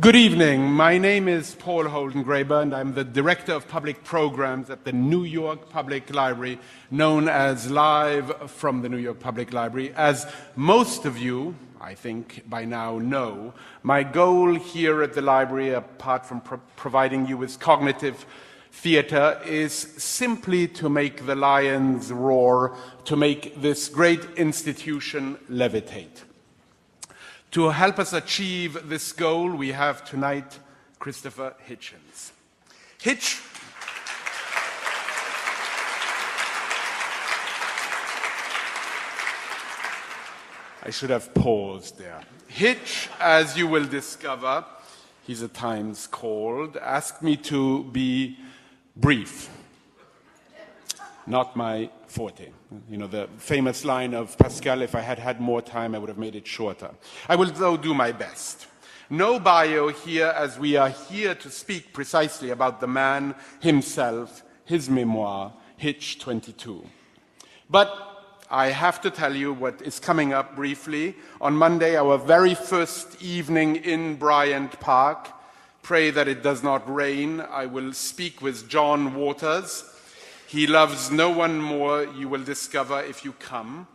Good evening. My name is Paul Holden-Graber, and I'm the Director of Public Programs at the New York Public Library, known as Live from the New York Public Library. As most of you, I think, by now know, my goal here at the library, apart from providing you with cognitive theater, is simply to make the lions roar, to make this great institution levitate. To help us achieve this goal, we have tonight Christopher Hitchens. Hitch I should have paused there. Hitch, as you will discover, he's at times called, asked me to be brief. Not my forte. You know, the famous line of Pascal, if I had had more time, I would have made it shorter. I will, though, do my best. No bio here, as we are here to speak precisely about the man himself, his memoir, Hitch 22. But I have to tell you what is coming up briefly. On Monday, our very first evening in Bryant Park. Pray that it does not rain. I will speak with John Waters. He loves no one more, you will discover if you come,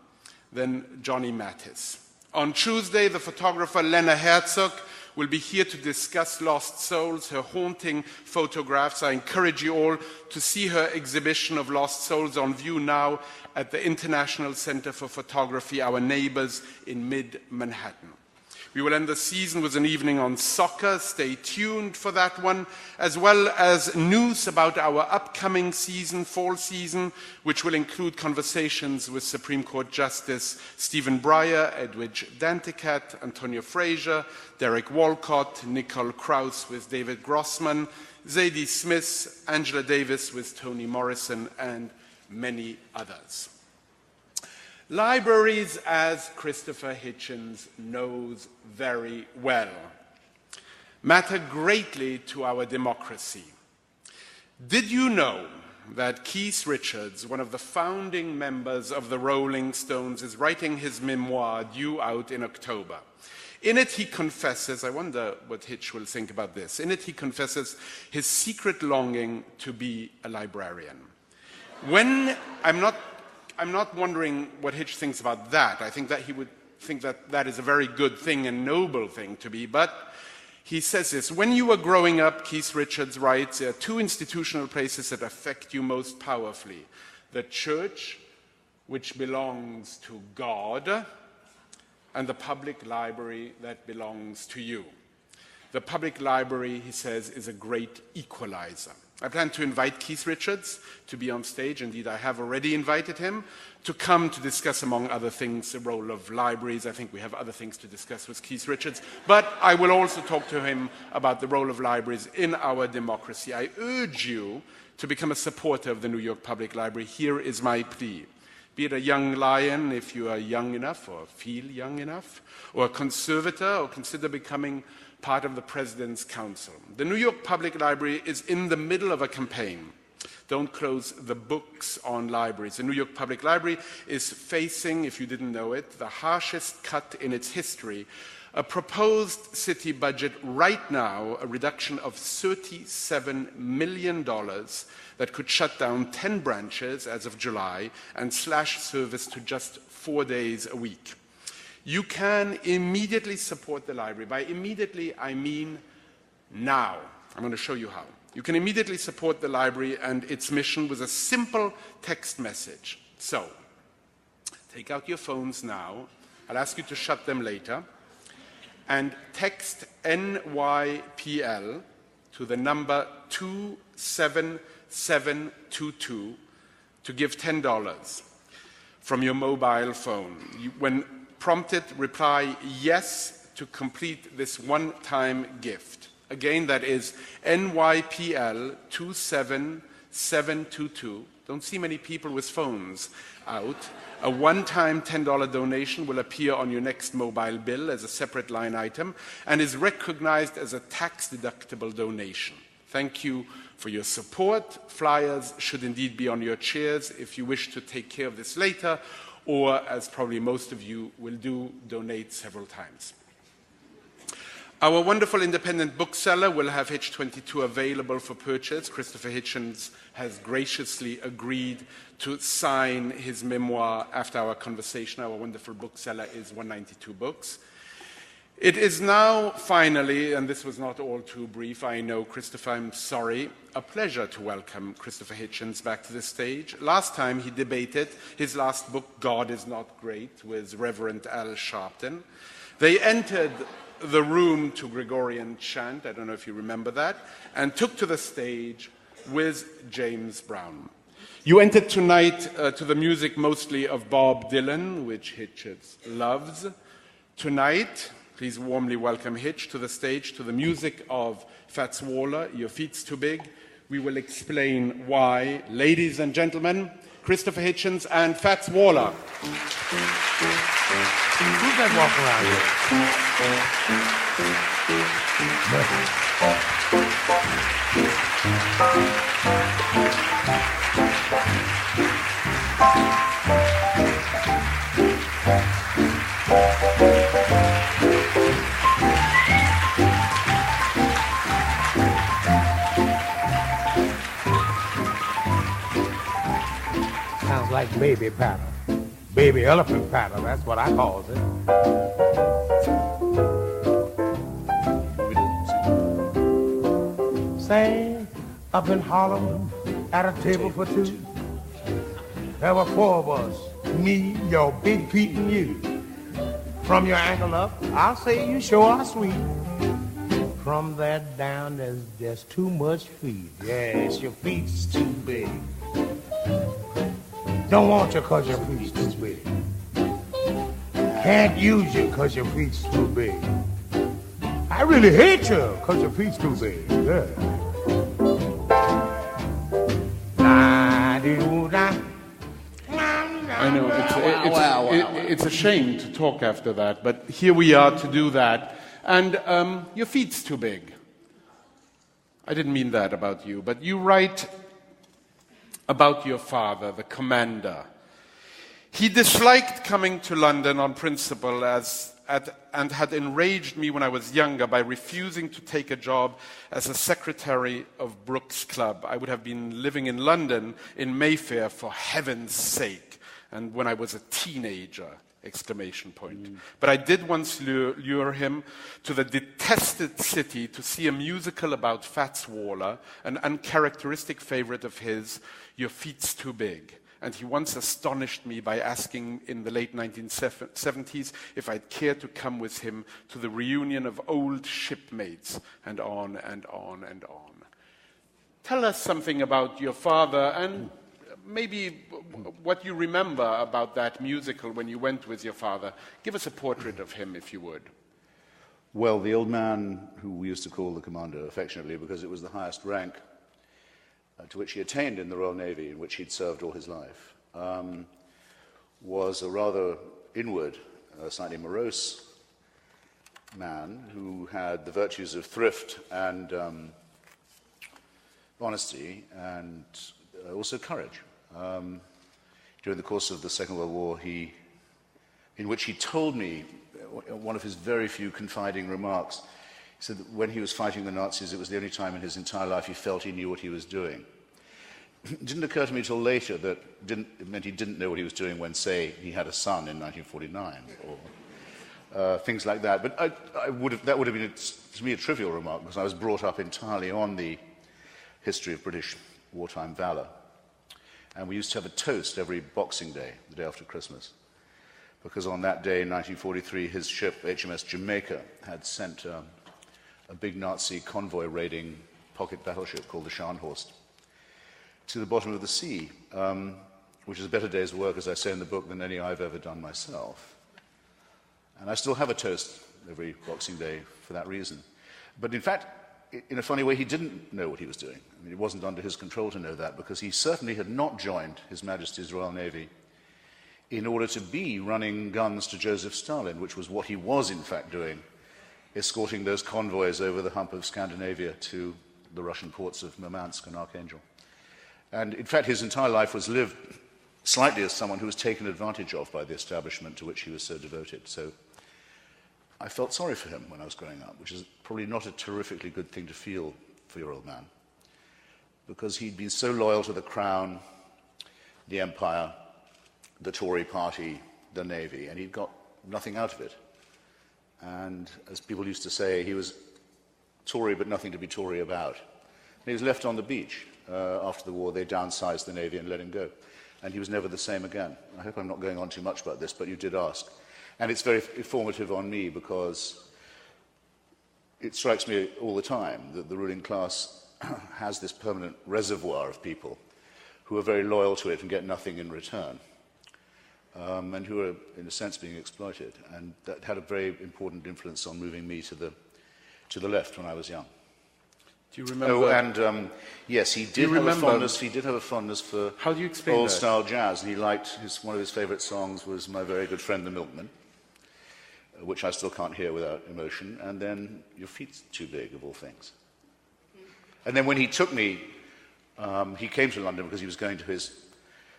than Johnny Mattis. On Tuesday, the photographer Lena Herzog will be here to discuss Lost Souls, her haunting photographs. I encourage you all to see her exhibition of Lost Souls on view now at the International Center for Photography, our neighbors in mid-Manhattan. We will end the season with an evening on soccer. Stay tuned for that one, as well as news about our upcoming season, fall season, which will include conversations with Supreme Court Justice Stephen Breyer, Edwidge Danticat, Antonio Frazier, Derek Walcott, Nicole Krauss with David Grossman, Zadie Smith, Angela Davis with Toni Morrison, and many others. Libraries, as Christopher Hitchens knows very well, matter greatly to our democracy. Did you know that Keith Richards, one of the founding members of the Rolling Stones, is writing his memoir due out in October? In it he confesses, I wonder what Hitch will think about this, in it he confesses his secret longing to be a librarian. I'm not wondering what Hitch thinks about that. I think that he would think that that is a very good thing and noble thing to be. But he says this: when you were growing up, Keith Richards writes, there are two institutional places that affect you most powerfully. The church, which belongs to God, and the public library that belongs to you. The public library, he says, is a great equalizer. I plan to invite Keith Richards to be on stage. Indeed, I have already invited him to come to discuss, among other things, the role of libraries. I think we have other things to discuss with Keith Richards. But I will also talk to him about the role of libraries in our democracy. I urge you to become a supporter of the New York Public Library. Here is my plea. Be it a young lion, if you are young enough or feel young enough, or a conservator, or consider becoming part of the President's Council. The New York Public Library is in the middle of a campaign. Don't close the books on libraries. The New York Public Library is facing, if you didn't know it, the harshest cut in its history. A proposed city budget right now, a reduction of $37 million that could shut down 10 branches as of July and slash service to just 4 days a week. You can immediately support the library. By immediately, I mean now. I'm going to show you how. You can immediately support the library and its mission with a simple text message. So, take out your phones now. I'll ask you to shut them later. And text NYPL to the number 27722 to give $10 from your mobile phone. When prompted, reply yes to complete this one-time gift. Again, that is NYPL 27722. Don't see many people with phones out. A one-time $10 donation will appear on your next mobile bill as a separate line item and is recognized as a tax-deductible donation. Thank you for your support. Flyers should indeed be on your chairs if you wish to take care of this later, or, as probably most of you will do, donate several times. Our wonderful independent bookseller will have Hitch22 available for purchase. Christopher Hitchens has graciously agreed to sign his memoir after our conversation. Our wonderful bookseller is 192 Books. It is now finally, and this was not all too brief, I know, Christopher, I'm sorry, a pleasure to welcome Christopher Hitchens back to the stage. Last time he debated his last book, God is Not Great, with Reverend Al Sharpton. They entered the room to Gregorian chant, I don't know if you remember that, and took to the stage with James Brown. You entered tonight to the music mostly of Bob Dylan, which Hitchens loves. Tonight, please warmly welcome Hitch to the stage to the music of Fats Waller, Your Feet's Too Big. We will explain why. Ladies and gentlemen, Christopher Hitchens and Fats Waller. Who's that walking around Sounds like baby patter. Baby elephant patter, that's what I calls it. Say, up in Harlem, at a table for two, there were four of us, me, your Big Pete, and you. From your ankle up, I'll say you sure are sweet. From there down, there's just too much feet. Yes, your feet's too big. Don't want you 'cause your feet's too big. Can't use you 'cause your feet's too big. I really hate you 'cause your feet's too big. Yeah. I know, it's a shame to talk after that, but here we are to do that. And your feet's too big. I didn't mean that about you, but you write about your father, the commander. He disliked coming to London on principle and had enraged me when I was younger by refusing to take a job as a secretary of Brooks Club. I would have been living in London, in Mayfair, for heaven's sake, and when I was a teenager, exclamation point. But I did once lure him to the detested city to see a musical about Fats Waller, an uncharacteristic favorite of his, Your Feet's Too Big. And he once astonished me by asking in the late 1970s if I'd care to come with him to the reunion of old shipmates, and on and on and on. Tell us something about your father and maybe what you remember about that musical when you went with your father. Give us a portrait of him, if you would. Well, the old man, who we used to call the commander affectionately because it was the highest rank to which he attained in the Royal Navy, in which he'd served all his life, was a rather inward, slightly morose man who had the virtues of thrift and honesty and also courage. During the course of the Second World War, in which he told me, one of his very few confiding remarks, he said that when he was fighting the Nazis, it was the only time in his entire life he felt he knew what he was doing. It didn't occur to me till later that it meant he didn't know what he was doing when, say, he had a son in 1949, or things like that. But that would have been, to me, a trivial remark, because I was brought up entirely on the history of British wartime valor. And we used to have a toast every Boxing Day, the day after Christmas, because on that day in 1943, his ship, HMS Jamaica, had sent a big Nazi convoy raiding pocket battleship called the Scharnhorst to the bottom of the sea, which is a better day's work, as I say in the book, than any I've ever done myself. And I still have a toast every Boxing Day for that reason. But in fact, in a funny way, he didn't know what he was doing. I mean, it wasn't under his control to know that, because he certainly had not joined His Majesty's Royal Navy in order to be running guns to Joseph Stalin, which was what he was in fact doing, escorting those convoys over the hump of Scandinavia to the Russian ports of Murmansk and Archangel. And in fact, his entire life was lived slightly as someone who was taken advantage of by the establishment to which he was so devoted. So I felt sorry for him when I was growing up, which is probably not a terrifically good thing to feel for your old man, because he'd been so loyal to the Crown, the Empire, the Tory party, the Navy, and he'd got nothing out of it. And as people used to say, he was Tory but nothing to be Tory about. And he was left on the beach. After the war, they downsized the Navy and let him go. And he was never the same again. I hope I'm not going on too much about this, but you did ask. And it's very informative on me because it strikes me all the time that the ruling class has this permanent reservoir of people who are very loyal to it and get nothing in return, and who are, in a sense, being exploited. And that had a very important influence on moving me to the left when I was young. Do you remember? Oh, and yes, he did have a fondness. He did have a fondness for old-style jazz, and he liked one of his favourite songs was "My Very Good Friend the Milkman," which I still can't hear without emotion. And then "Your Feet's Too Big," of all things. And then when he took me, he came to London because he was going to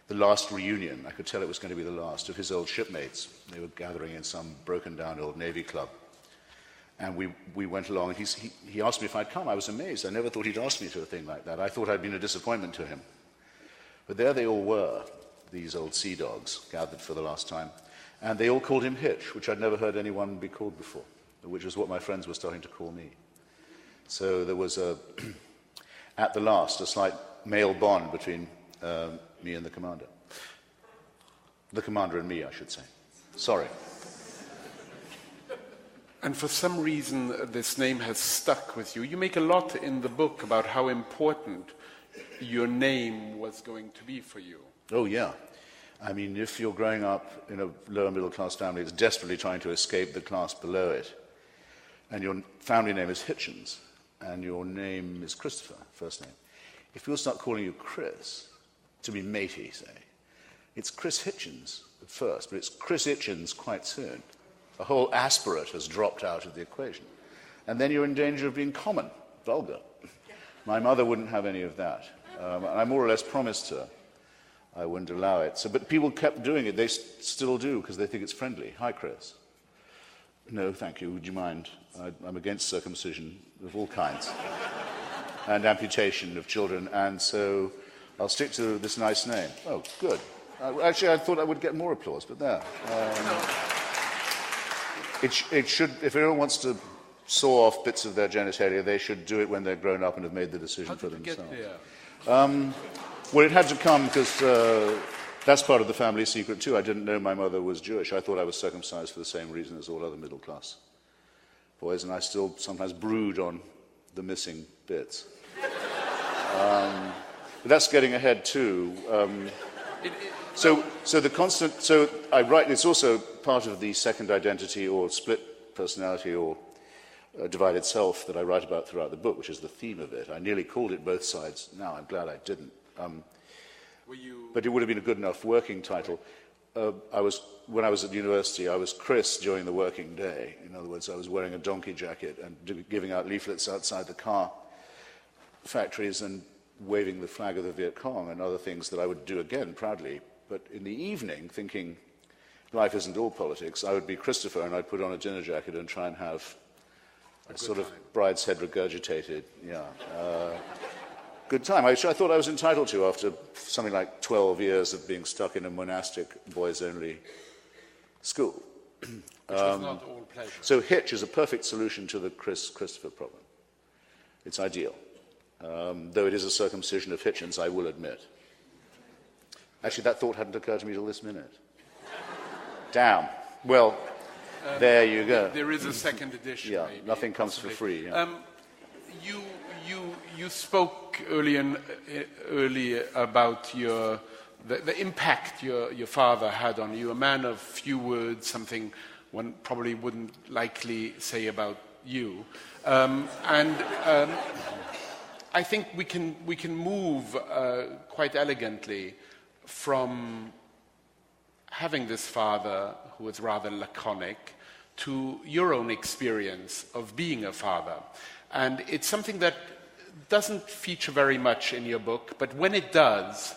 the last reunion. I could tell it was going to be the last of his old shipmates. They were gathering in some broken-down old Navy club. And we went along, and he asked me if I'd come. I was amazed. I never thought he'd ask me to a thing like that. I thought I'd been a disappointment to him. But there they all were, these old sea dogs, gathered for the last time. And they all called him Hitch, which I'd never heard anyone be called before, which was what my friends were starting to call me. So there was, at the last, a slight male bond between me and the commander. The commander and me, I should say. Sorry. And for some reason, this name has stuck with you. You make a lot in the book about how important your name was going to be for you. Oh, yeah. I mean, if you're growing up in a lower middle-class family that's desperately trying to escape the class below it, and your family name is Hitchens, and your name is Christopher, first name, if people start calling you Chris, to be matey, say, it's Chris Hitchens at first, but it's Chris Hitchens quite soon. A whole aspirate has dropped out of the equation. And then you're in danger of being common, vulgar. My mother wouldn't have any of that. And I more or less promised her I wouldn't allow it. So, but people kept doing it. They still do because they think it's friendly. Hi, Chris. No, thank you. Would you mind? I'm against circumcision of all kinds and amputation of children. And so I'll stick to this nice name. Oh, good. Actually, I thought I would get more applause, but there. It should, if anyone wants to saw off bits of their genitalia, they should do it when they're grown up and have made the decision for themselves. How did you get there? Well, it had to come because that's part of the family secret too. I didn't know my mother was Jewish. I thought I was circumcised for the same reason as all other middle-class boys, and I still sometimes brood on the missing bits. But that's getting ahead too. So I write, it's also part of the second identity or split personality or divided self that I write about throughout the book, which is the theme of it. I nearly called it Both Sides. Now I'm glad I didn't. But it would have been a good enough working title. When I was at university, I was Chris during the working day. In other words, I was wearing a donkey jacket and giving out leaflets outside the car factories and waving the flag of the Viet Cong and other things that I would do again proudly. But in the evening, thinking life isn't all politics, I would be Christopher and I'd put on a dinner jacket and try and have a sort of bride's head regurgitated, good time. I thought I was entitled to after something like 12 years of being stuck in a monastic boys-only school. Which was not all pleasure. So Hitch is a perfect solution to the Christopher problem. It's ideal. Though it is a circumcision of Hitchens, I will admit. Actually, that thought hadn't occurred to me till this minute. Damn. Well, there you go. There is a second edition. Yeah, maybe, nothing comes for free. Yeah. You spoke earlier about the impact your father had on you. A man of few words, something one probably wouldn't likely say about you. I think we can move quite elegantly from having this father who was rather laconic to your own experience of being a father. And it's something that doesn't feature very much in your book, but when it does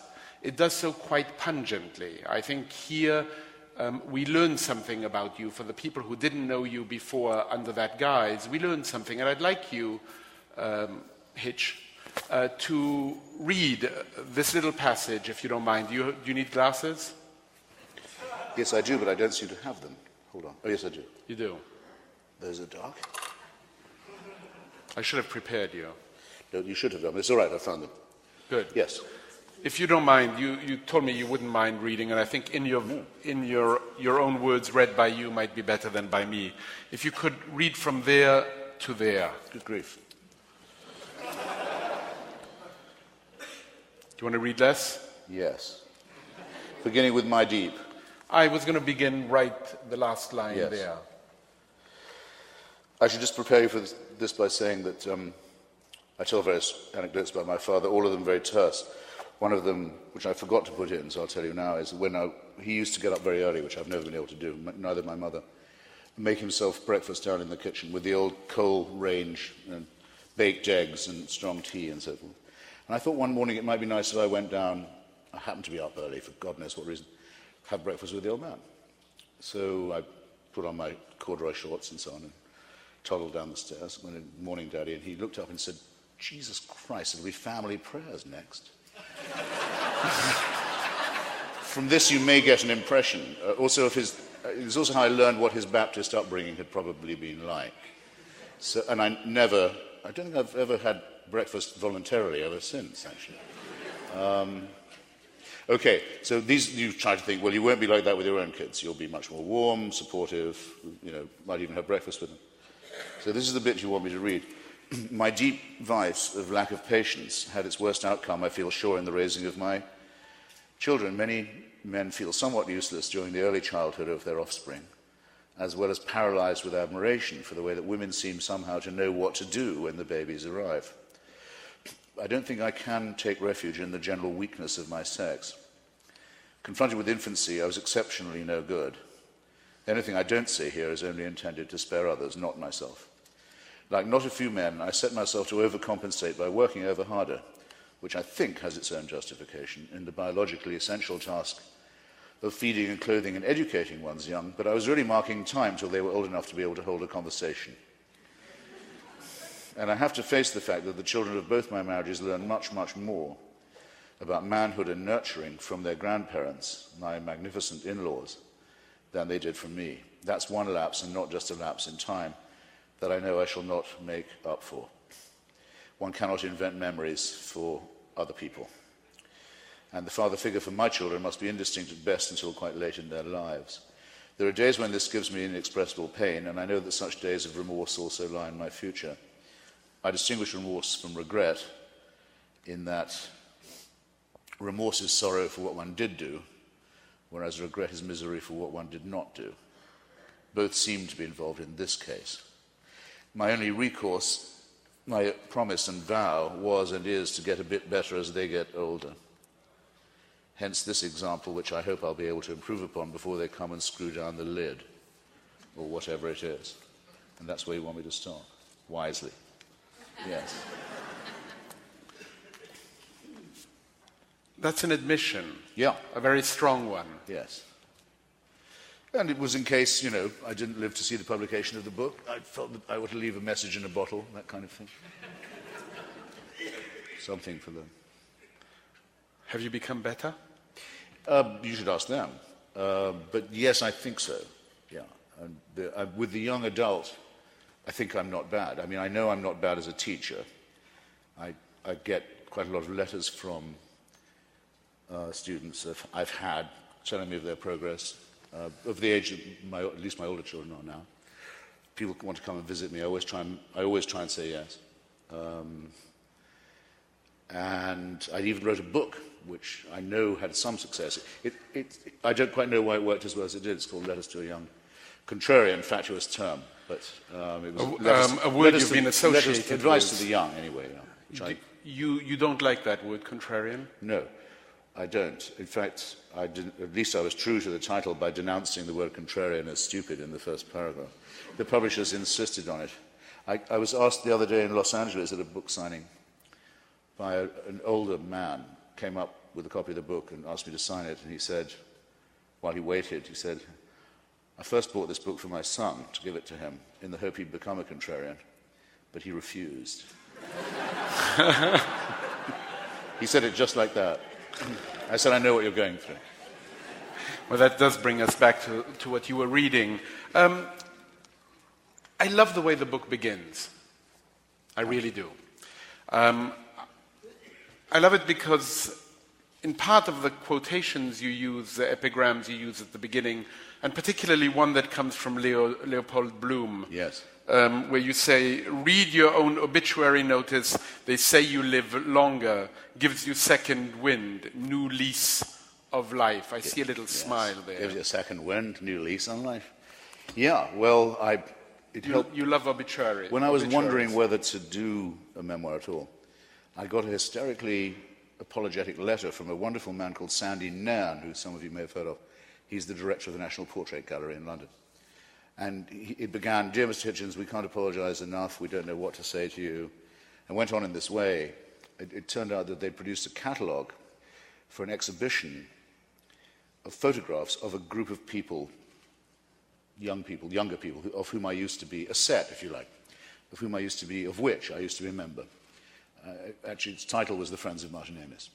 so quite pungently. I think here we learned something about you. For the people who didn't know you before under that guise, we learned something. And I'd like you, Hitch, to read this little passage, if you don't mind. Do you need glasses? Yes, I do, but I don't seem to have them. Hold on. Oh, yes, I do. You do. Those are dark. I should have prepared you. No, you should have done. It's all right, I found them. Good. Yes. If you don't mind, you told me you wouldn't mind reading, and I think in your own words read by you might be better than by me. If you could read from there to there. Good grief. Do you want to read less? Yes. Beginning with my deep. I was going to begin right the last line Yes. there. I should just prepare you for this by saying that I tell various anecdotes about my father, all of them very terse. One of them, which I forgot to put in, so I'll tell you now, is when he used to get up very early, which I've never been able to do, neither my mother, make himself breakfast down in the kitchen with the old coal range and baked eggs and strong tea and so forth. And I thought one morning it might be nice if I went down, I happened to be up early for God knows what reason, have breakfast with the old man. So I put on my corduroy shorts and so on and toddled down the stairs. Went in, morning, Daddy, and he looked up and said, Jesus Christ, it'll be family prayers next. From this you may get an impression. Also of his, it's also how I learned what his Baptist upbringing had probably been like. So, and I don't think I've ever had breakfast voluntarily ever since, actually. Okay, so these, you try to think, well, you won't be like that with your own kids. You'll be much more warm, supportive, might even have breakfast with them. So this is the bit you want me to read. My deep vice of lack of patience had its worst outcome, I feel sure, in the raising of my children. Many men feel somewhat useless during the early childhood of their offspring, as well as paralyzed with admiration for the way that women seem somehow to know what to do when the babies arrive. I don't think I can take refuge in the general weakness of my sex. Confronted with infancy, I was exceptionally no good. Anything I don't say here is only intended to spare others, not myself. Like not a few men, I set myself to overcompensate by working ever harder, which I think has its own justification in the biologically essential task of feeding and clothing and educating one's young, but I was really marking time till they were old enough to be able to hold a conversation. And I have to face the fact that the children of both my marriages learn much, much more about manhood and nurturing from their grandparents, my magnificent in-laws, than they did from me. That's one lapse, and not just a lapse in time, that I know I shall not make up for. One cannot invent memories for other people. And the father figure for my children must be indistinct at best until quite late in their lives. There are days when this gives me inexpressible pain, and I know that such days of remorse also lie in my future. I distinguish remorse from regret in that remorse is sorrow for what one did do, whereas regret is misery for what one did not do. Both seem to be involved in this case. My only recourse, my promise and vow, was and is to get a bit better as they get older. Hence this example, which I hope I'll be able to improve upon before they come and screw down the lid, or whatever it is. And that's where you want me to start, wisely. Yes. That's an admission. Yeah. A very strong one. Yes. And it was in case, I didn't live to see the publication of the book. I felt that I ought to leave a message in a bottle, that kind of thing. Something for them. Have you become better? You should ask them. But yes, I think so. Yeah. And with the young adult, I think I'm not bad. I mean, I know I'm not bad as a teacher. I get quite a lot of letters from students that I've had telling me of their progress. Of the age that at least my older children are now. People want to come and visit me. I always try and say yes. And I even wrote a book, which I know had some success. I don't quite know why it worked as well as it did. It's called Letters to a Young Contrarian, fatuous term. But it was a word you've been associated with. Advice to the young, anyway. You don't like that word, contrarian? No. I don't. In fact, at least I was true to the title by denouncing the word contrarian as stupid in the first paragraph. The publishers insisted on it. I was asked the other day in Los Angeles at a book signing by an older man, came up with a copy of the book and asked me to sign it, and he said, while he waited, he said, I first bought this book for my son to give it to him in the hope he'd become a contrarian, but he refused. He said it just like that. I said, I know what you're going through. Well, that does bring us back to what you were reading. I love the way the book begins. I really do. I love it because in part of the quotations you use, the epigrams you use at the beginning, and particularly one that comes from Leopold Bloom, yes, where you say, read your own obituary notice, they say you live longer, gives you second wind, new lease of life. I see a little smile there. Gives you a second wind, new lease on life. Yeah, well, it helped. You love obituary. When I was wondering whether to do a memoir at all, I got a hysterically apologetic letter from a wonderful man called Sandy Nairn, who some of you may have heard of. He's the director of the National Portrait Gallery in London. And it began, Dear Mr. Hitchens, we can't apologize enough, we don't know what to say to you, and went on in this way. It turned out that they produced a catalogue for an exhibition of photographs of a group of people, younger people, of whom I used to be, a set, if you like, of which I used to be a member. Actually, its title was The Friends of Martin Amis.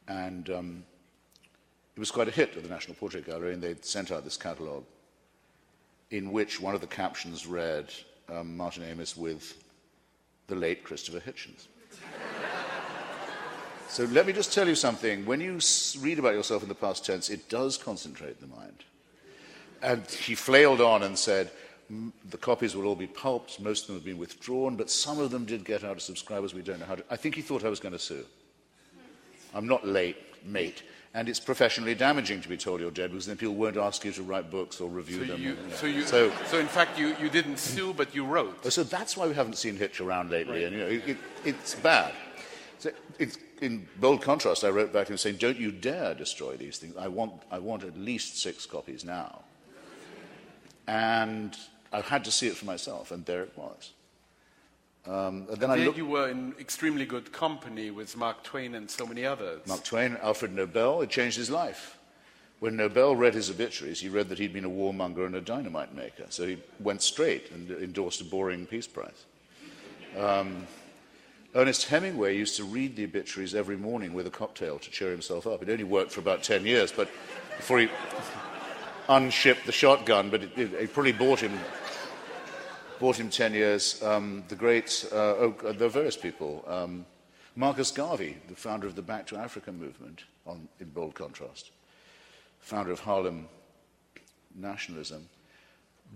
And it was quite a hit at the National Portrait Gallery, and they'd sent out this catalogue in which one of the captions read, Martin Amis with the late Christopher Hitchens. So let me just tell you something. When you read about yourself in the past tense, it does concentrate the mind. And he flailed on and said, the copies will all be pulped, most of them have been withdrawn, but some of them did get out to subscribers, we don't know how to. I think he thought I was going to sue. I'm not late, mate. And it's professionally damaging to be told you're dead, because then people won't ask you to write books or review them. So in fact, you didn't sue, but you wrote. So that's why we haven't seen Hitch around lately, right. And it's bad. So in bold contrast, I wrote back to him saying, don't you dare destroy these things. I want at least 6 copies now. And I had to see it for myself, and there it was. And then you were in extremely good company with Mark Twain and so many others. Mark Twain, Alfred Nobel, it changed his life. When Nobel read his obituaries, he read that he'd been a warmonger and a dynamite maker, so he went straight and endorsed a boring Peace Prize. Ernest Hemingway used to read the obituaries every morning with a cocktail to cheer himself up. It only worked for about 10 years, but before he unshipped the shotgun, but it probably bought him 10 years. The great, there are various people. Marcus Garvey, the founder of the Back to Africa movement, in bold contrast, founder of Harlem nationalism,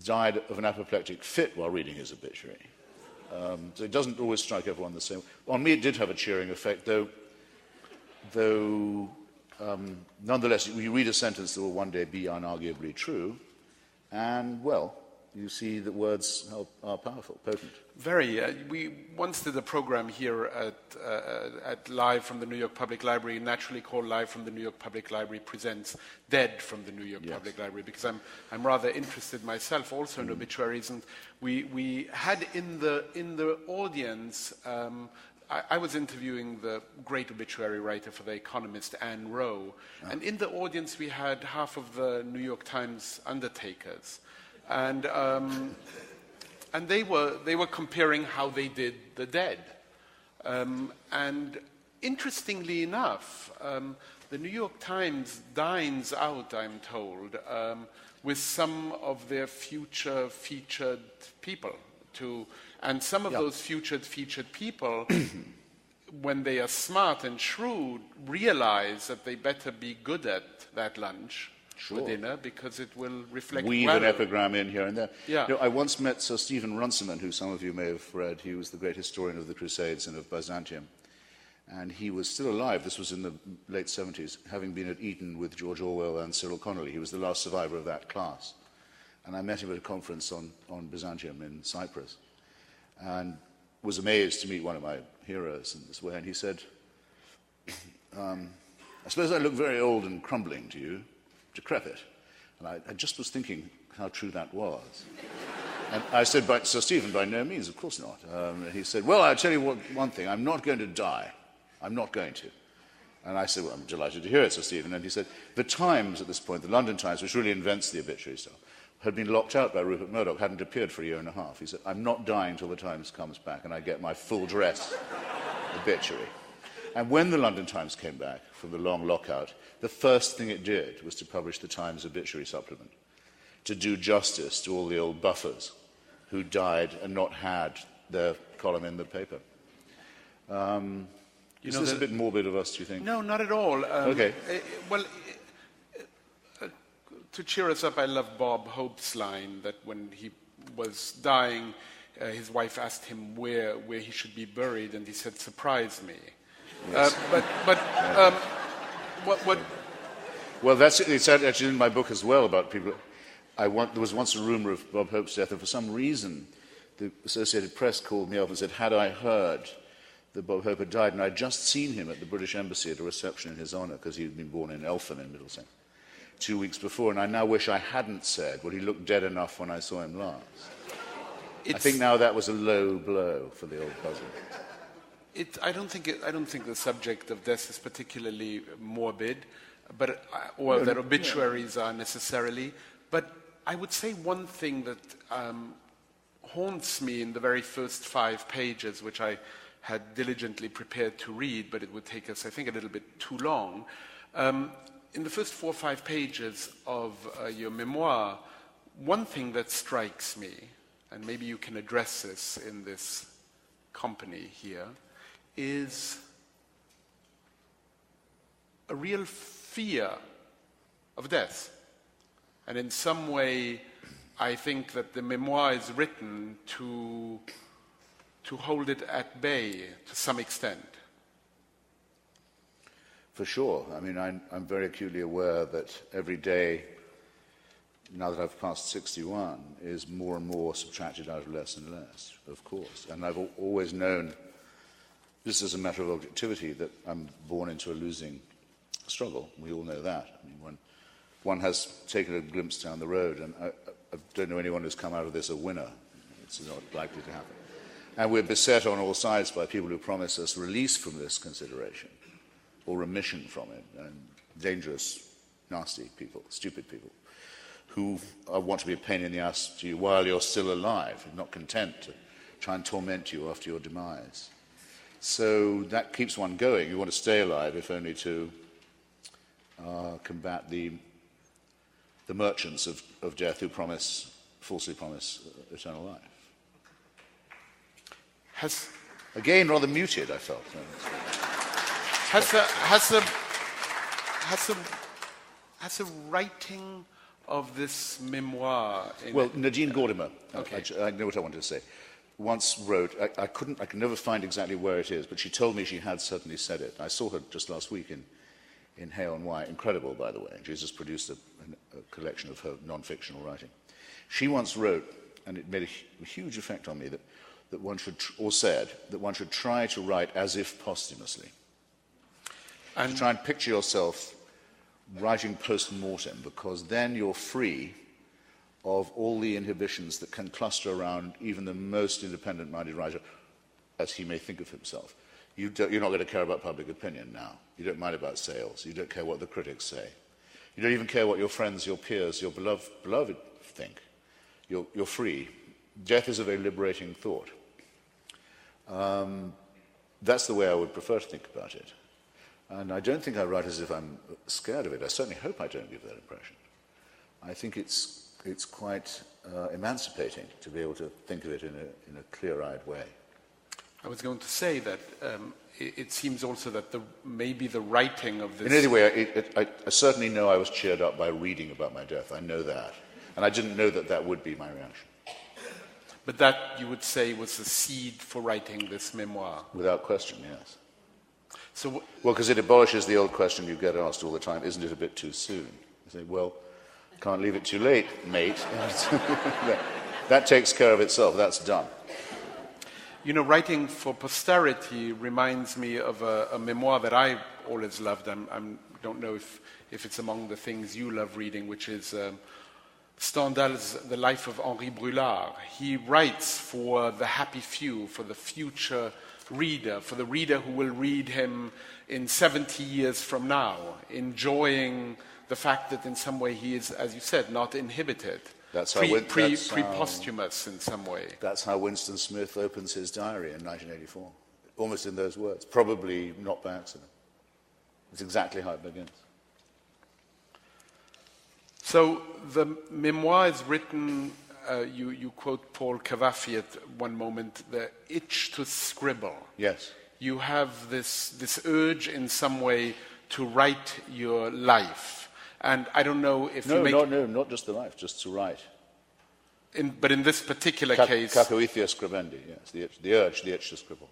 died of an apoplectic fit while reading his obituary. So it doesn't always strike everyone the same. On me, it did have a cheering effect, though nonetheless, you read a sentence that will one day be unarguably true, and, well, you see that words are powerful, potent. Very. We once did a program here at Live from the New York Public Library, naturally called Live from the New York Public Library Presents Dead from the New York Public Library, because I'm rather interested myself also in obituaries, and we had in the audience. I was interviewing the great obituary writer for The Economist, Anne Rowe, and in the audience we had half of the New York Times undertakers. And they were comparing how they did the dead. And interestingly enough, the New York Times dines out, I'm told, with some of their future featured people. And some of those featured people, when they are smart and shrewd, realize that they better be good at that lunch. For dinner, because it will reflect Weave an epigram in here and there. Yeah. I once met Sir Stephen Runciman, who some of you may have read. He was the great historian of the Crusades and of Byzantium. And he was still alive, this was in the late 70s, having been at Eton with George Orwell and Cyril Connolly. He was the last survivor of that class. And I met him at a conference on Byzantium in Cyprus, and was amazed to meet one of my heroes in this way. And he said, I suppose I look very old and crumbling to you. Decrepit. And I just was thinking how true that was. And I said, Sir Stephen, by no means, of course not. He said, well, I'll tell you one thing, I'm not going to die. I'm not going to. And I said, well, I'm delighted to hear it, Sir Stephen. And he said, the Times at this point, the London Times, which really invents the obituary stuff, had been locked out by Rupert Murdoch, hadn't appeared for a year and a half. He said, I'm not dying till the Times comes back and I get my full dress obituary. And when the London Times came back from the long lockout, the first thing it did was to publish the Times obituary supplement, to do justice to all the old buffers who died and not had their column in the paper. Is this a bit morbid of us, do you think? No, not at all. Okay. To cheer us up, I love Bob Hope's line that when he was dying, his wife asked him where he should be buried, and he said, "Surprise me." Yes. Well, it's actually in my book as well about people. There was once a rumor of Bob Hope's death, and for some reason, the Associated Press called me up and said, had I heard that Bob Hope had died, and I'd just seen him at the British Embassy at a reception in his honour, because he'd been born in Eltham in Middlesex 2 weeks before, and I now wish I hadn't said, well, he looked dead enough when I saw him last. I think now that was a low blow for the old buzzard. I don't think the subject of death is particularly morbid, or that obituaries are necessarily. But I would say one thing that haunts me in the very first 5 pages, which I had diligently prepared to read, but it would take us, I think, a little bit too long. In the first 4 or 5 pages of your memoir, one thing that strikes me, and maybe you can address this in this company here, is a real fear of death. And in some way, I think that the memoir is written to hold it at bay to some extent. For sure. I mean, I'm very acutely aware that every day, now that I've passed 61, is more and more subtracted out of less and less, of course. And I've always known, just as a matter of objectivity, that I'm born into a losing struggle. We all know that. I mean, when one has taken a glimpse down the road, and I don't know anyone who's come out of this a winner. It's not likely to happen. And we're beset on all sides by people who promise us release from this consideration, or remission from it, and dangerous, nasty people, stupid people, who want to be a pain in the ass to you while you're still alive, and not content to try and torment you after your demise. So that keeps one going. You want to stay alive, if only to combat the merchants of death who falsely promise eternal life. Again, rather muted, I felt. Has the writing of this memoir... Well, Nadine Gordimer, okay. I know what I wanted to say, once wrote, I could never find exactly where it is, but she told me she had certainly said it. I saw her just last week in Hale & Wye. Incredible, by the way. She's just produced a collection of her non-fictional writing. She once wrote, and it made a huge effect on me, that one should, or said, that one should try to write as if posthumously. And to try and picture yourself writing post-mortem, because then you're free of all the inhibitions that can cluster around even the most independent-minded writer, as he may think of himself. You're not going to care about public opinion now. You don't mind about sales. You don't care what the critics say. You don't even care what your friends, your peers, your beloved think. You're free. Death is a very liberating thought. That's the way I would prefer to think about it. And I don't think I write as if I'm scared of it. I certainly hope I don't give that impression. I think it's quite emancipating to be able to think of it in a clear-eyed way. I was going to say that it seems also that maybe the writing of this... In any way, I certainly know I was cheered up by reading about my death. I know that. And I didn't know that would be my reaction. But that, you would say, was the seed for writing this memoir? Without question, yes. So, well, because it abolishes the old question you get asked all the time, isn't it a bit too soon? You say, well, can't leave it too late, mate. That takes care of itself. That's done. You know, writing for posterity reminds me of a memoir that I always loved. I don't know if it's among the things you love reading, which is Stendhal's The Life of Henri Brulard. He writes for the happy few, for the future reader, for the reader who will read him in 70 years from now, enjoying the fact that in some way he is, as you said, not inhibited, pre-posthumous in some way. That's how Winston Smith opens his diary in 1984, almost in those words, probably not by accident. It's exactly how it begins. So the memoir is written, you quote Paul Cavafy at one moment, the itch to scribble. Yes. You have this urge in some way to write your life. And I don't know if you make... No, not just the life, just to write. But in this particular case... Cacoethia scribendi, yes, the urge to scribble.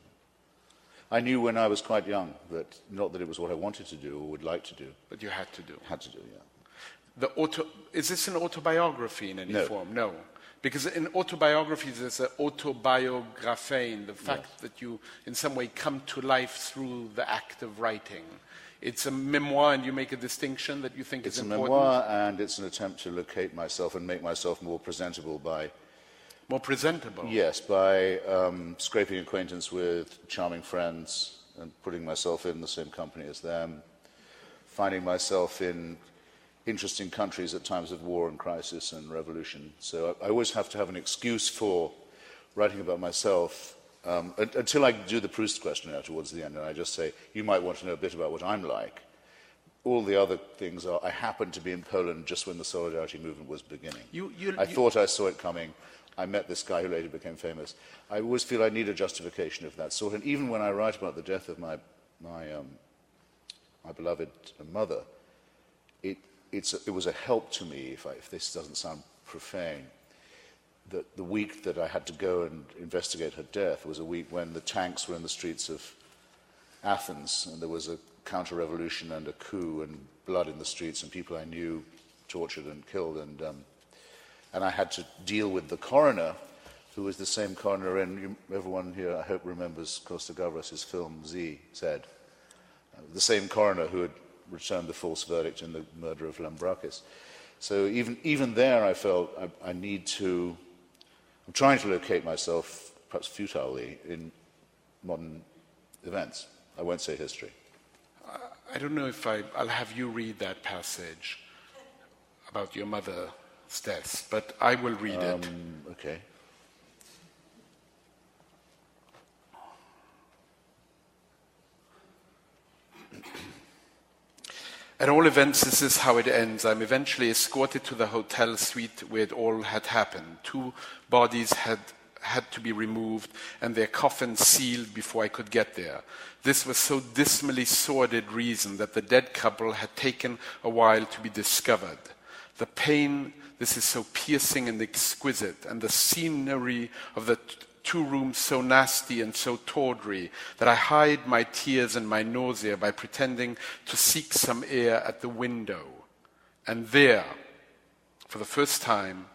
I knew when I was quite young that, not that it was what I wanted to do or would like to do. But you had to do. Had to do, yeah. Is this an autobiography in any form? No. Because in autobiographies, there's an autobiographein, the fact that you, in some way, come to life through the act of writing. It's a memoir, and you make a distinction that you think is important? It's a memoir, and it's an attempt to locate myself and make myself more presentable by... More presentable? Yes, by scraping acquaintance with charming friends and putting myself in the same company as them, finding myself in interesting countries at times of war and crisis and revolution. So I always have to have an excuse for writing about myself until I do the Proust questionnaire towards the end, and I just say, you might want to know a bit about what I'm like. All the other things are, I happened to be in Poland just when the Solidarity movement was beginning. I thought I saw it coming. I met this guy who later became famous. I always feel I need a justification of that sort, and even when I write about the death of my beloved mother, it was a help to me, if this doesn't sound profane, that the week that I had to go and investigate her death was a week when the tanks were in the streets of Athens, and there was a counter-revolution and a coup and blood in the streets, and people I knew tortured and killed, and I had to deal with the coroner, who was the same coroner in, everyone here I hope remembers Costa Gavras' film Z, said, the same coroner who had returned the false verdict in the murder of Lambrakis. So even there I felt I'm trying to locate myself, perhaps futilely, in modern events. I won't say history. I don't know if I'll have you read that passage about your mother's death, but I will read it. Okay. At all events, this is how it ends. I'm eventually escorted to the hotel suite where it all had happened. 2 bodies had to be removed and their coffins sealed before I could get there. This was so dismally sordid reason that the dead couple had taken a while to be discovered. The pain, this is so piercing and exquisite, and the scenery of the 2 rooms so nasty and so tawdry that I hide my tears and my nausea by pretending to seek some air at the window. And there, for the first time,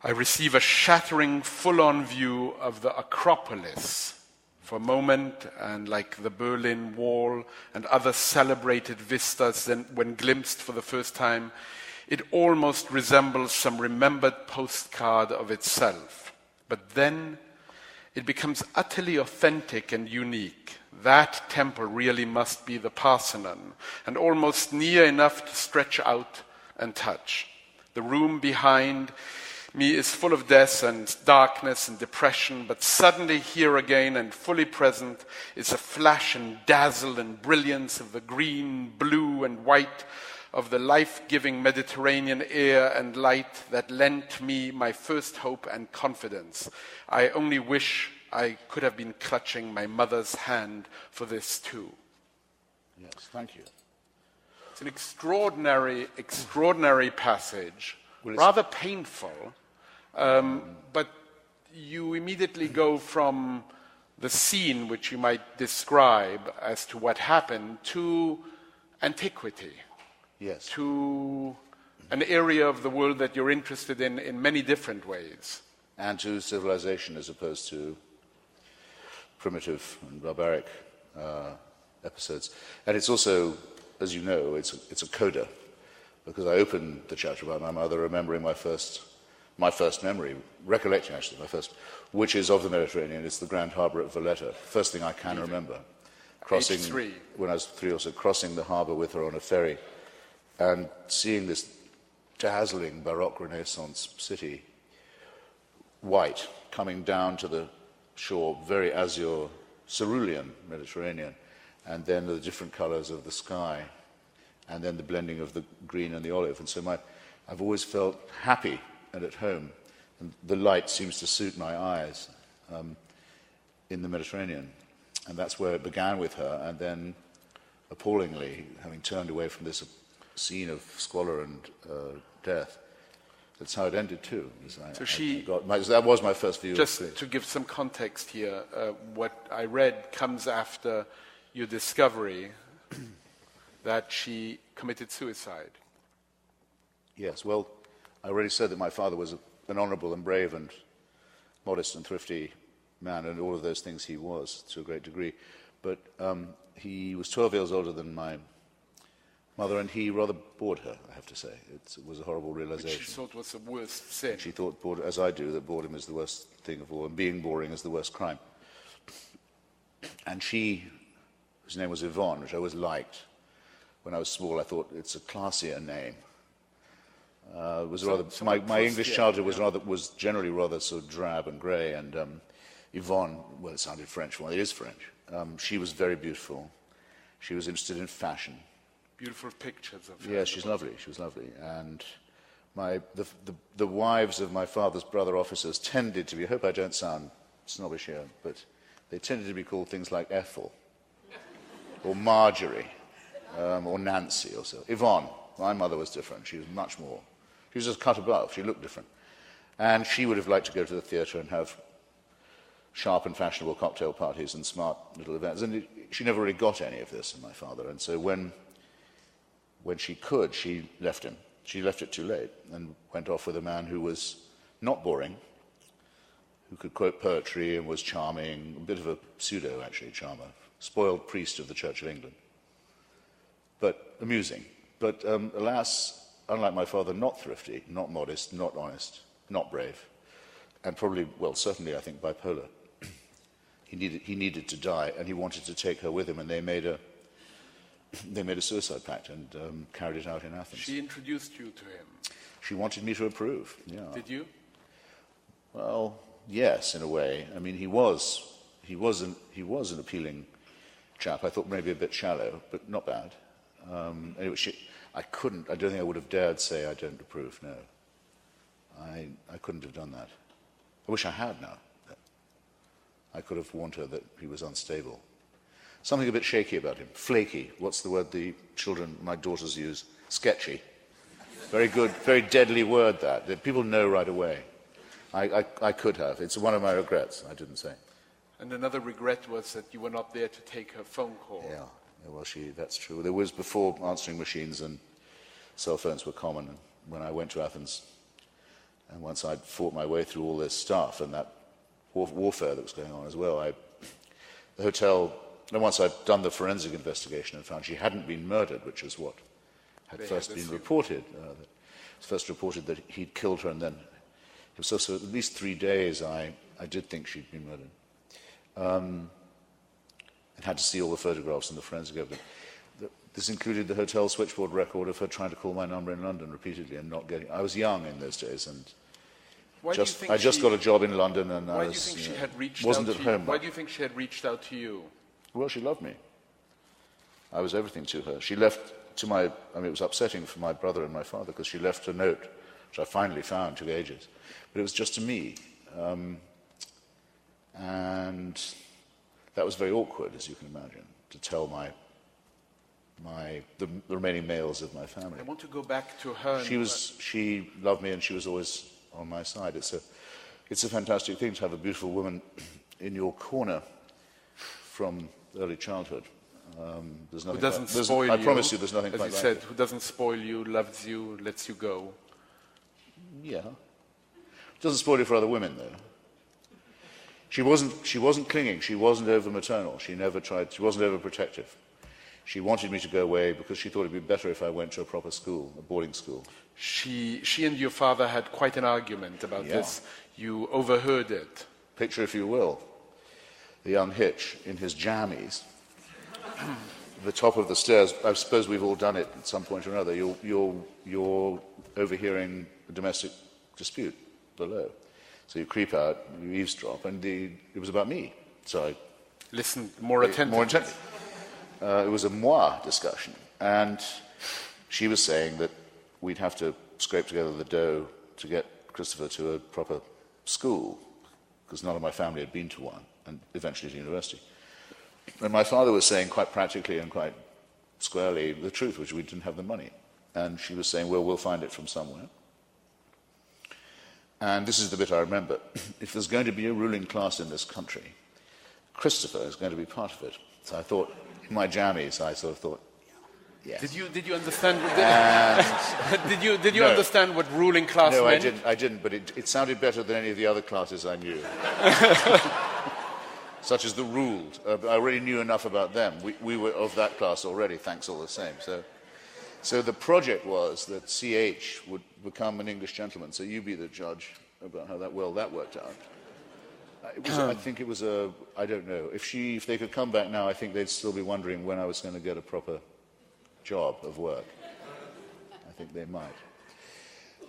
I receive a shattering, full-on view of the Acropolis. For a moment, and like the Berlin Wall and other celebrated vistas, then when glimpsed for the first time, it almost resembles some remembered postcard of itself. But then it becomes utterly authentic and unique. That temple really must be the Parthenon, and almost near enough to stretch out and touch. The room behind me is full of death and darkness and depression, but suddenly here again and fully present is a flash and dazzle and brilliance of the green, blue, and white of the life-giving Mediterranean air and light that lent me my first hope and confidence. I only wish I could have been clutching my mother's hand for this too. Yes, thank you. It's an extraordinary, extraordinary passage, rather painful, but you immediately go from the scene which you might describe as to what happened to antiquity. Yes. To an area of the world that you're interested in many different ways. And to civilization as opposed to primitive and barbaric episodes. And it's also, as you know, it's a coda, because I opened the chapter about my mother remembering my first my first memory, recollecting actually, which is of the Mediterranean. It's the Grand Harbour at Valletta. First thing I can remember. Crossing, when I was 3 or so, crossing the harbour with her on a ferry and seeing this dazzling Baroque Renaissance city, white, coming down to the shore, very azure, cerulean Mediterranean, and then the different colours of the sky, and then the blending of the green and the olive. And so I've always felt happy and at home, and the light seems to suit my eyes in the Mediterranean. And that's where it began with her, and then, appallingly, having turned away from this scene of squalor and death, that's how it ended too. That was my first view. Just to give some context here, what I read comes after your discovery that she committed suicide. Yes, well, I already said that my father was an honourable and brave and modest and thrifty man, and all of those things he was to a great degree. But he was 12 years older than my mother, and he rather bored her, I have to say. It was a horrible realization. Which she thought was the worst sin. She thought, as I do, that boredom is the worst thing of all, and being boring is the worst crime. And she, whose name was Yvonne, which I always liked. When I was small, I thought it's a classier name. My English childhood was generally rather sort of drab and grey, and Yvonne, well, it sounded French. Well, it is French. She was very beautiful. She was interested in fashion. Beautiful pictures of her. Yes, she's lovely. She was lovely. And the wives of my father's brother officers tended to be, I hope I don't sound snobbish here, but they tended to be called things like Ethel, or Marjorie, or Nancy, or so. Yvonne, my mother was different. She was much more. She was just cut above. She looked different. And she would have liked to go to the theatre and have sharp and fashionable cocktail parties and smart little events. And she never really got any of this in my father. And so when she could, she left him. She left it too late and went off with a man who was not boring, who could quote poetry and was charming, a bit of a pseudo, actually, charmer, spoiled priest of the Church of England, but amusing. But alas, unlike my father, not thrifty, not modest, not honest, not brave, and probably, well, certainly, I think, bipolar. He needed to die, and he wanted to take her with him, and they made a suicide pact and carried it out in Athens. She introduced you to him. She wanted me to approve. Yeah. Did you? Well, yes, in a way. I mean, he was an appealing chap. I thought maybe a bit shallow, but not bad. Anyway, I don't think I would have dared say I don't approve. No, I couldn't have done that. I wish I had now. I could have warned her that he was unstable. Something a bit shaky about him. Flaky. What's the word the children, my daughters, use? Sketchy. Very good, very deadly word that people know right away. I could have. It's one of my regrets. I didn't say. And another regret was that you were not there to take her phone call. Yeah, well, that's true. There was before answering machines and cell phones were common. And when I went to Athens, and once I'd fought my way through all this stuff and that warfare that was going on as well, the hotel, and once I'd done the forensic investigation and found she hadn't been murdered, which is what had first been reported. It was first reported that he'd killed her, and then it was also at least 3 days I did think she'd been murdered. And had to see all the photographs and the forensic evidence. This included the hotel switchboard record of her trying to call my number in London repeatedly and not getting. I was young in those days, and I just got a job in London, and I wasn't at home. Why do you think she had reached out to you? Well, she loved me. I was everything to her. She left it was upsetting for my brother and my father because she left a note, which I finally found, took ages. But it was just to me. And that was very awkward, as you can imagine, to tell the remaining males of my family. I want to go back to her. She loved me, and she was always on my side. It's a fantastic thing to have a beautiful woman in your corner from early childhood. There's nothing. Who doesn't spoil you? I promise you, there's nothing as quite you like said, it. who doesn't spoil you, loves you, lets you go. Yeah. Doesn't spoil you for other women, though. She wasn't clinging. She wasn't over maternal. She wasn't overprotective. She wanted me to go away because she thought it'd be better if I went to a proper school, a boarding school. she and your father had quite an argument about this. You overheard it. Picture, if you will, the young Hitch in his jammies, the top of the stairs. I suppose we've all done it at some point or another. You're overhearing a domestic dispute below. So you creep out, you eavesdrop, and it was about me. So I listened more attentively. More intently. It was a moi discussion, and she was saying that we'd have to scrape together the dough to get Christopher to a proper school, because none of my family had been to one, and eventually to university. And my father was saying quite practically and quite squarely the truth, which we didn't have the money. And she was saying, well, we'll find it from somewhere. And this is the bit I remember. If there's going to be a ruling class in this country, Christopher is going to be part of it. So I thought, in my jammies, I sort of thought, yes. Did you understand? Did you understand what ruling class meant? No, I didn't. But it sounded better than any of the other classes I knew, such as the ruled. I already knew enough about them. We were of that class already. Thanks all the same. So the project was that CH would become an English gentleman. So you be the judge about how that worked out. I think it was I don't know. If they could come back now, I think they'd still be wondering when I was going to get a proper job of work. I think they might.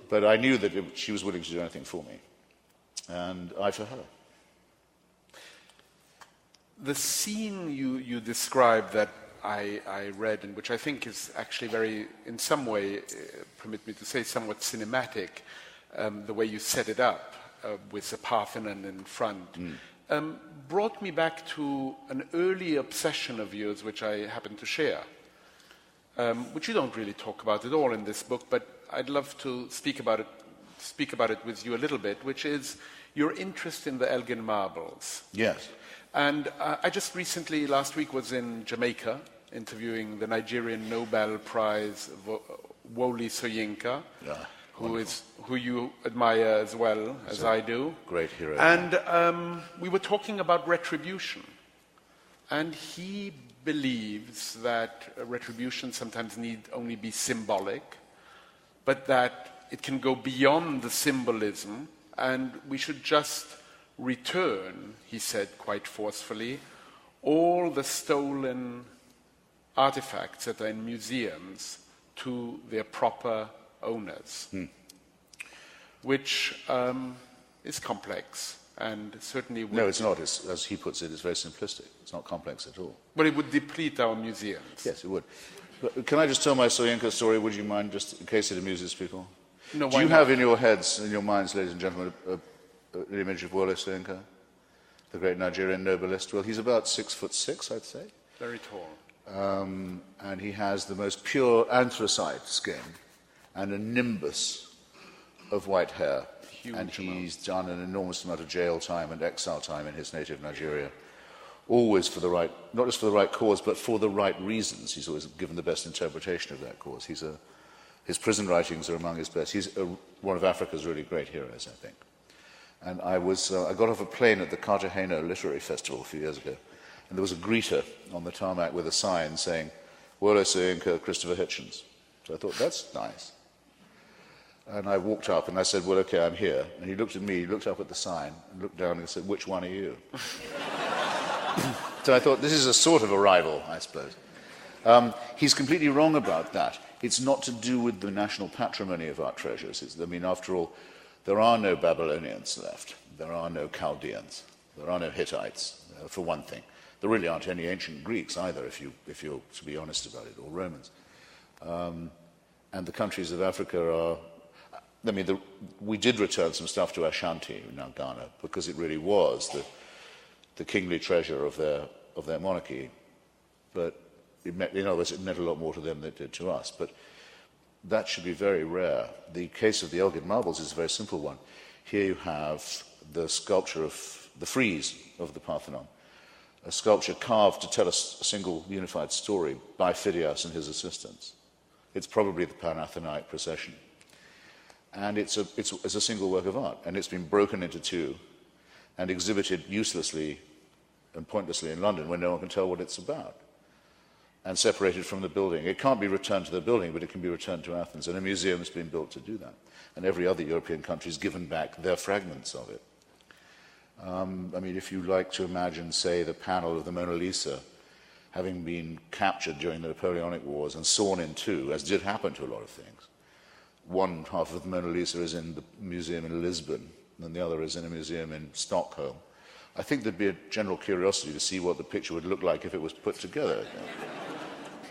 But I knew that she was willing to do anything for me. And I for her. The scene you described that I read, and which I think is actually very, in some way, permit me to say, somewhat cinematic, the way you set it up with the Parthenon in front, brought me back to an early obsession of yours, which I happen to share, which you don't really talk about at all in this book, but I'd love to speak about it with you a little bit, which is your interest in the Elgin marbles. Yes. And I just recently, last week, was in Jamaica, interviewing the Nigerian Nobel Prize Wole Soyinka, who you admire as well as I do. Great hero. And we were talking about retribution. And he believes that retribution sometimes need only be symbolic, but that it can go beyond the symbolism, and we should just return, he said quite forcefully, all the stolen artifacts that are in museums to their proper owners, which is complex and certainly would... No, it's not. As he puts it, it's very simplistic. It's not complex at all. But it would deplete our museums. Yes, it would. But can I just tell my Soyinka story, would you mind, just in case it amuses people? No, Do you have in your heads, in your minds, ladies and gentlemen, an image of Wole Soyinka, the great Nigerian nobelist? Well, he's about 6'6", I'd say. Very tall. And he has the most pure anthracite skin and a nimbus of white hair. And he's done an enormous amount of jail time and exile time in his native Nigeria, always for the right, not just for the right cause, but for the right reasons. He's always given the best interpretation of that cause. His prison writings are among his best. He's one of Africa's really great heroes, I think. And I got off a plane at the Cartagena Literary Festival a few years ago, and there was a greeter on the tarmac with a sign saying, Wole Soyinka, Christopher Hitchens. So I thought, that's nice. And I walked up and I said, well, okay, I'm here. And he looked at me, he looked up at the sign, and looked down and said, which one are you? So I thought, this is a sort of a rival, I suppose. He's completely wrong about that. It's not to do with the national patrimony of our treasures. After all, there are no Babylonians left. There are no Chaldeans. There are no Hittites, for one thing. There really aren't any ancient Greeks either, if you're to be honest about it, or Romans. And the countries of Africa are... we did return some stuff to Ashanti, now Ghana, because it really was the kingly treasure of their monarchy. But in other words, it meant a lot more to them than it did to us. But that should be very rare. The case of the Elgin marbles is a very simple one. Here you have the sculpture of the frieze of the Parthenon, a sculpture carved to tell us a single unified story by Phidias and his assistants. It's probably the Pan-Athenaic procession. And it's a single work of art, and it's been broken into two and exhibited uselessly and pointlessly in London when no one can tell what it's about. and separated from the building. It can't be returned to the building, but it can be returned to Athens, and a museum has been built to do that. And every other European country has given back their fragments of it. I mean, if you like to imagine, say, the panel of the Mona Lisa having been captured during the Napoleonic Wars and sawn in two, as did happen to a lot of things. One half of the Mona Lisa is in the museum in Lisbon, and the other is in a museum in Stockholm. I think there'd be a general curiosity to see what the picture would look like if it was put together.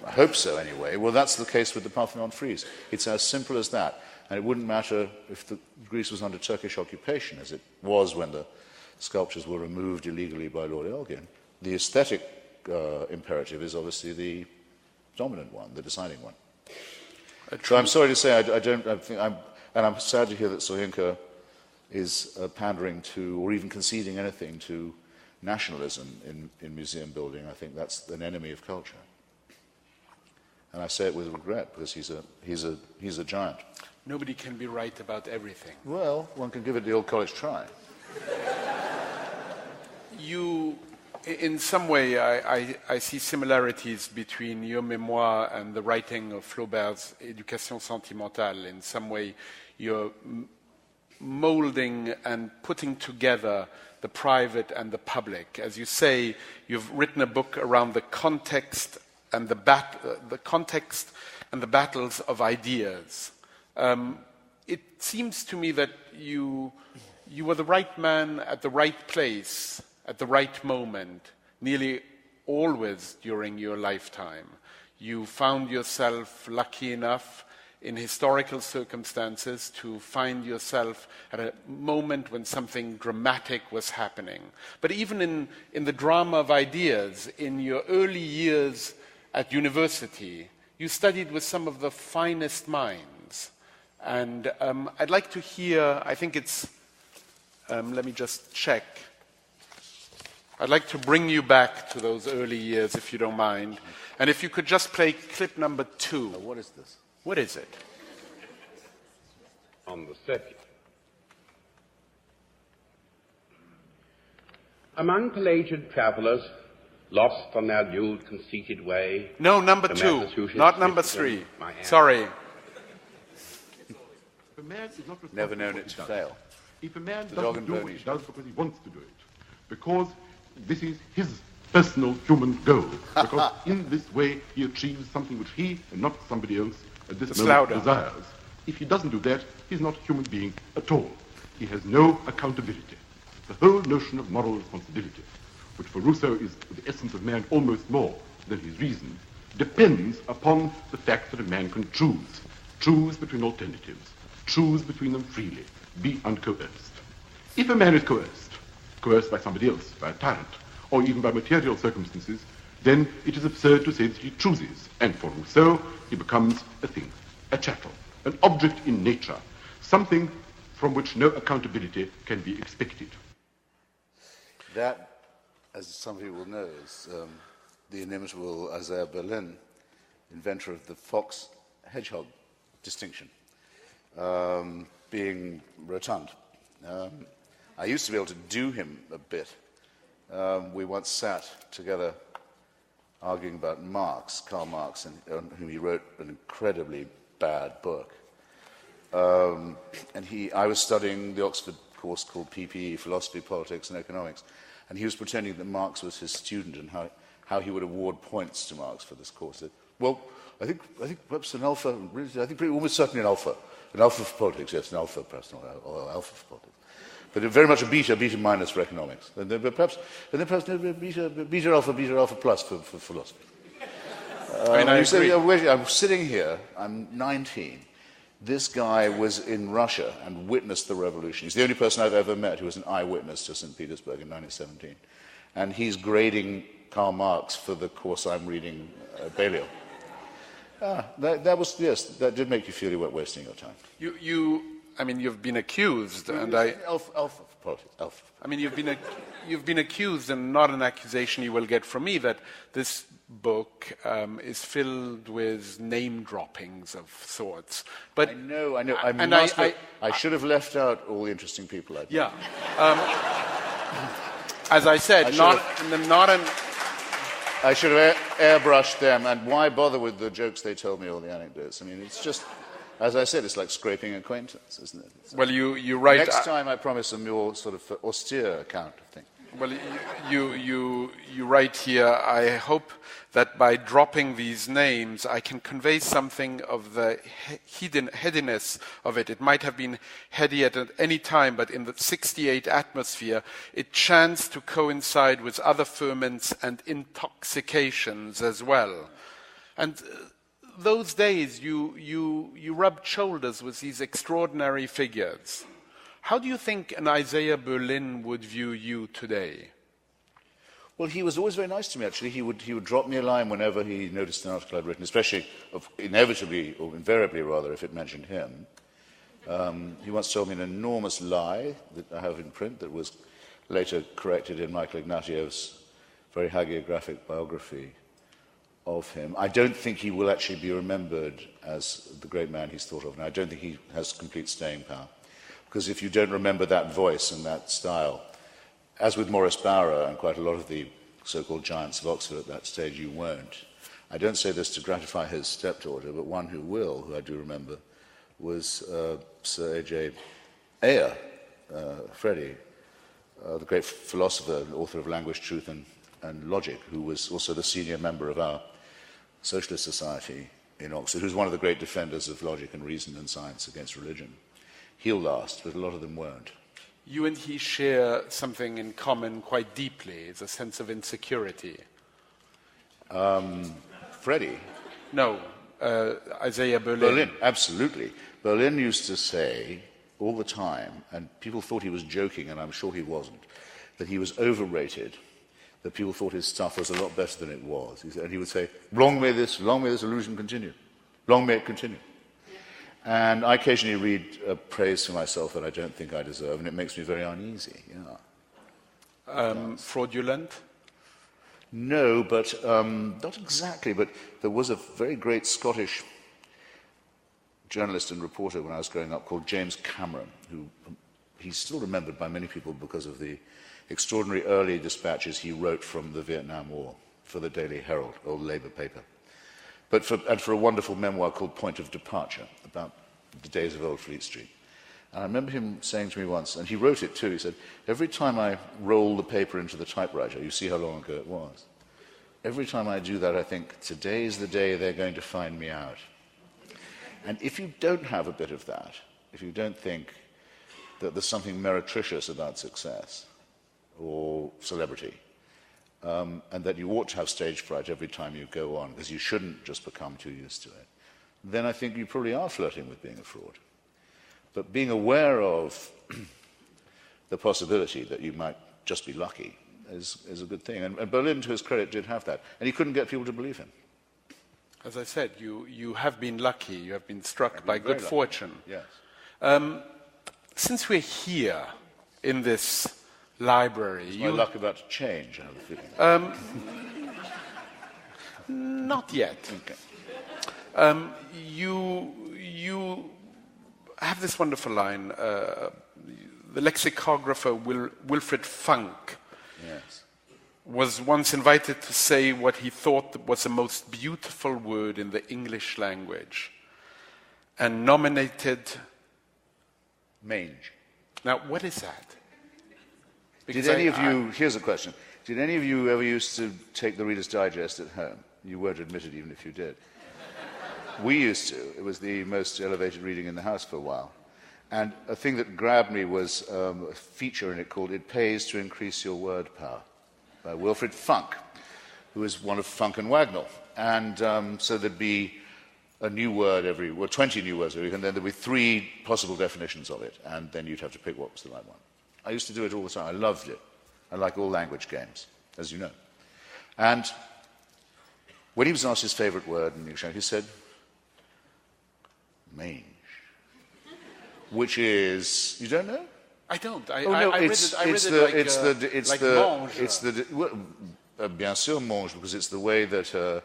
I hope so, anyway. Well, that's the case with the Parthenon frieze. It's as simple as that. And it wouldn't matter if Greece was under Turkish occupation, as it was when the sculptures were removed illegally by Lord Elgin. The aesthetic imperative is obviously the dominant one, the deciding one. So I'm sorry to say, I'm sad to hear that Soyinka is pandering to, or even conceding anything to, nationalism in museum building. I think that's an enemy of culture. And I say it with regret, because he's a giant. Nobody can be right about everything. Well, one can give it the old college try. In some way, I see similarities between your memoir and the writing of Flaubert's Éducation sentimentale. In some way, you're molding and putting together the private and the public. As you say, you've written a book around the context and the context and the battles of ideas. It seems to me that you were the right man at the right place at the right moment, nearly always during your lifetime. You found yourself lucky enough in historical circumstances to find yourself at a moment when something dramatic was happening. But even in the drama of ideas, in your early years at university, you studied with some of the finest minds. And I'd like to hear, I think it's, let me just check. I'd like to bring you back to those early years, if you don't mind. And if you could just play clip number 2. Now, what is this? What is it? On the 30th. Among Pelagian travellers, lost on their lewd, conceited way. No, number 2, not number 3. Sorry. Never known it to fail. If a man doesn't do what he does because he wants to do it, because this is his personal human goal, because in this way he achieves something which he and not somebody else at this moment desires. If he doesn't do that, he's not a human being at all. He has no accountability. The whole notion of moral responsibility, which for Rousseau is the essence of man almost more than his reason, depends upon the fact that a man can choose between alternatives, choose between them freely, be uncoerced. If a man is coerced by somebody else, by a tyrant, or even by material circumstances, then it is absurd to say that he chooses. And for Rousseau, he becomes a thing, a chattel, an object in nature, something from which no accountability can be expected. That, as some people will know, is the inimitable Isaiah Berlin, inventor of the fox-hedgehog distinction, being rotund. I used to be able to do him a bit. We once sat together arguing about Marx, Karl Marx, on whom he wrote an incredibly bad book. I was studying the Oxford course called PPE, Philosophy, Politics and Economics, and he was pretending that Marx was his student and how he would award points to Marx for this course. Well, I think perhaps an alpha, I think almost certainly an alpha for politics, yes, an alpha perhaps, or alpha for politics. But very much a beta minus for economics. And then perhaps beta alpha plus for philosophy. I'm sitting here, I'm 19. This guy was in Russia and witnessed the revolution. He's the only person I've ever met who was an eyewitness to St. Petersburg in 1917. And he's grading Karl Marx for the course I'm reading at Balliol. That did make you feel you weren't wasting your time. You've been accused, and Alpha politics. Alpha. You've been accused, and not an accusation you will get from me, that this book is filled with name droppings of sorts. But I know. I should have left out all the interesting people I've met. Yeah. As I said, I should have airbrushed them, and why bother with the jokes they told me or the anecdotes? I mean, it's just, as I said, it's like scraping acquaintance, isn't it? Well, you write... Next time I promise a more sort of austere account of things. Well, you write here, I hope that by dropping these names, I can convey something of the headiness of it. It might have been heady at any time, but in the 68 atmosphere, it chanced to coincide with other ferments and intoxications as well. And those days, you rubbed shoulders with these extraordinary figures. How do you think an Isaiah Berlin would view you today? Well, he was always very nice to me, actually. He would drop me a line whenever he noticed an article I'd written, especially, inevitably, or invariably rather, if it mentioned him. He once told me an enormous lie that I have in print that was later corrected in Michael Ignatieff's very hagiographic biography of him. I don't think he will actually be remembered as the great man he's thought of, and I don't think he has complete staying power. Because if you don't remember that voice and that style, as with Maurice Bowrer and quite a lot of the so-called giants of Oxford at that stage, you won't. I don't say this to gratify his stepdaughter, but one who will, who I do remember, was Sir A.J. Ayer, Freddie, the great philosopher and author of Language, Truth and Logic, who was also the senior member of our Socialist Society in Oxford, who's one of the great defenders of logic and reason and science against religion. He'll last, but a lot of them won't. You and he share something in common quite deeply, the sense of insecurity. Freddie? No, Isaiah Berlin. Berlin, absolutely. Berlin used to say all the time, and people thought he was joking, and I'm sure he wasn't, that he was overrated, that people thought his stuff was a lot better than it was. And he would say, long may this illusion continue. Long may it continue. And I occasionally read praise for myself that I don't think I deserve, and it makes me very uneasy. Yeah. Fraudulent? No, but not exactly. But there was a very great Scottish journalist and reporter when I was growing up called James Cameron, who he's still remembered by many people because of the extraordinary early dispatches he wrote from the Vietnam War for the Daily Herald, old Labour paper. But for a wonderful memoir called Point of Departure, about the days of Old Fleet Street. And I remember him saying to me once, and he wrote it too, he said, every time I roll the paper into the typewriter, you see how long ago it was, every time I do that I think, today's the day they're going to find me out. And if you don't have a bit of that, if you don't think that there's something meretricious about success or celebrity, and that you ought to have stage fright every time you go on, because you shouldn't just become too used to it, then I think you probably are flirting with being a fraud. But being aware of the possibility that you might just be lucky is a good thing. And Berlin, to his credit, did have that. And he couldn't get people to believe him. As I said, you have been lucky. You have been struck by good fortune. Yes. Since we're here in this library... Is my luck about to change, I have a feeling? Not yet. Okay. You have this wonderful line, the lexicographer Wilfred Funk Yes. was once invited to say what he thought was the most beautiful word in the English language, and nominated... Mange. Now, what is that? Because Did any of you, here's a question, did any of you ever used to take the Reader's Digest at home? You weren't admitted even if you did. We used to. It was the most elevated reading in the house for a while. And a thing that grabbed me was a feature in it called It Pays to Increase Your Word Power by Wilfred Funk, who is one of Funk and Wagnall. And so there'd be a new word 20 new words every week, and then there'd be 3 possible definitions of it, and then you'd have to pick what was the right one. I used to do it all the time. I loved it. I like all language games, as you know. And when he was asked his favourite word in the dictionary, he said, mange. Which is, you don't know? I don't. I read it like bien sûr, mange, because it's the way that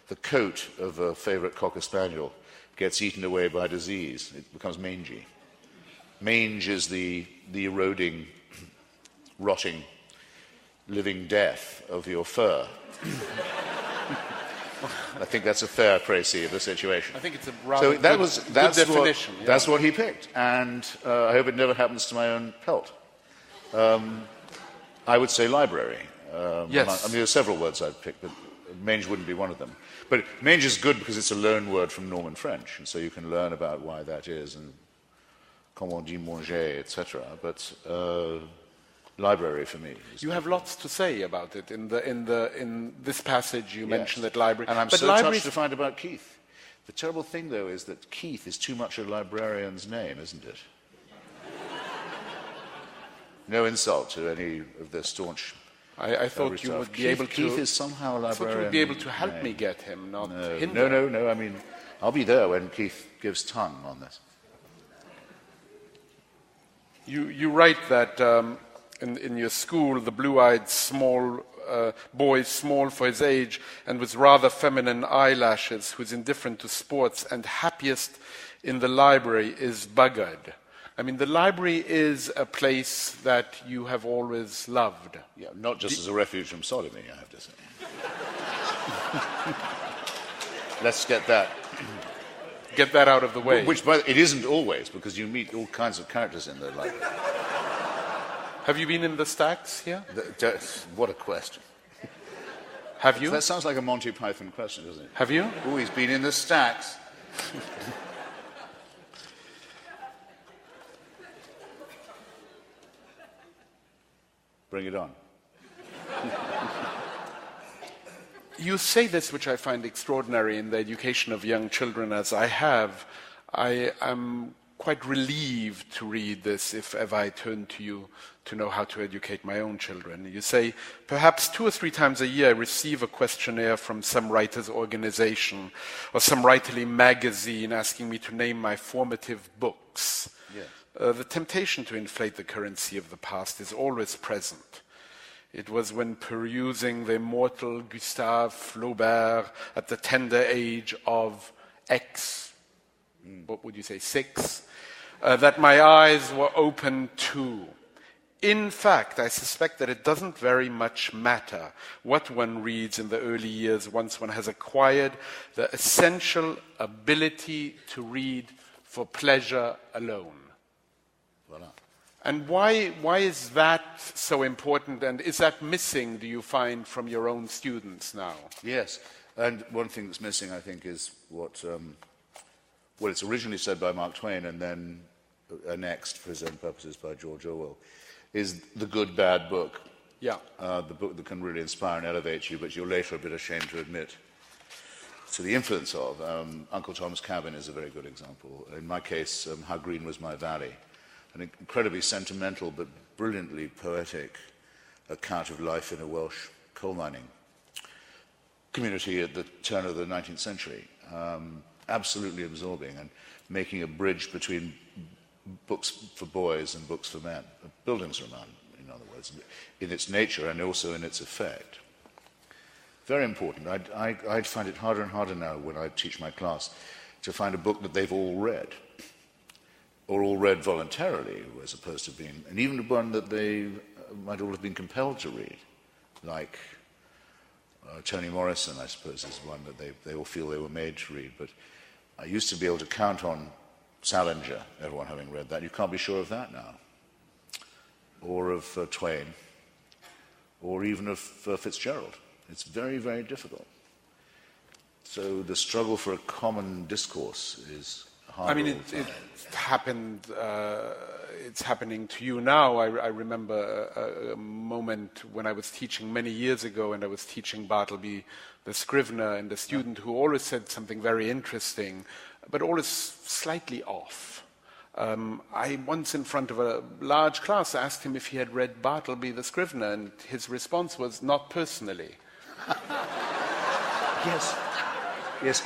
the coat of a favourite Cocker Spaniel gets eaten away by disease. It becomes mangy. Mange is the eroding, rotting, living death of your fur. I think that's a fair précis of the situation. I think it's a rather good definition. That's what he picked, and I hope it never happens to my own pelt. I would say library. Yes. I mean, there are several words I'd pick, but mange wouldn't be one of them. But mange is good because it's a loan word from Norman French, and so you can learn about why that is, and comment on dit manger, etc. But library for me. You have lots to say about it in this passage. You mentioned that library, and I'm but so touched to find about Keith. The terrible thing, though, is that Keith is too much a librarian's name, isn't it? No insult to any of the staunch. I thought you would be able to. Keith is somehow a librarian. I thought you would be able to help me get him, not hinder. No. I mean, I'll be there when Keith gives tongue on this. You write that in your school, the blue-eyed small boy, small for his age and with rather feminine eyelashes, who's indifferent to sports and happiest in the library, is buggered. I mean, the library is a place that you have always loved. Yeah, not just as a refuge from sodomy, I have to say. Let's get that. Get that out of the way. Which, by the way, it isn't always, because you meet all kinds of characters in the library. Have you been in the stacks here? What a question. Have you? That sounds like a Monty Python question, doesn't it? Have you? Oh, he's been in the stacks. Bring it on. You say this, which I find extraordinary in the education of young children, as I have. I am quite relieved to read this if ever I turn to you to know how to educate my own children. You say, perhaps 2 or 3 times a year I receive a questionnaire from some writer's organization or some writerly magazine asking me to name my formative books. Yes. The temptation to inflate the currency of the past is always present. It was when perusing the immortal Gustave Flaubert at the tender age of X, what would you say, 6, that my eyes were open to. In fact, I suspect that it doesn't very much matter what one reads in the early years once one has acquired the essential ability to read for pleasure alone. Voilà. And why is that so important, and is that missing, do you find, from your own students now? Yes, and one thing that's missing, I think, is what it's originally said by Mark Twain and then annexed for his own purposes by George Orwell, is the good, bad book. Yeah. The book that can really inspire and elevate you, but you're later a bit ashamed to admit to the influence of. Uncle Tom's Cabin is a very good example. In my case, How Green Was My Valley, an incredibly sentimental but brilliantly poetic account of life in a Welsh coal mining community at the turn of the 19th century. Absolutely absorbing and making a bridge between books for boys and books for men. A Bildungsroman, in other words, in its nature and also in its effect. Very important. I find it harder and harder now when I teach my class to find a book that they've all read, or all read voluntarily, as opposed to being, and even one that they might all have been compelled to read, like Toni Morrison, I suppose, is one that they all feel they were made to read. But I used to be able to count on Salinger, everyone having read that. You can't be sure of that now. Or of Twain, or even of Fitzgerald. It's very, very difficult. So the struggle for a common discourse is hard. I mean, it happened, it's happening to you now. I remember a moment when I was teaching many years ago, and I was teaching Bartleby the Scrivener, and a student who always said something very interesting, but always slightly off. I once, in front of a large class, asked him if he had read Bartleby the Scrivener, and his response was, not personally. Yes. Yes,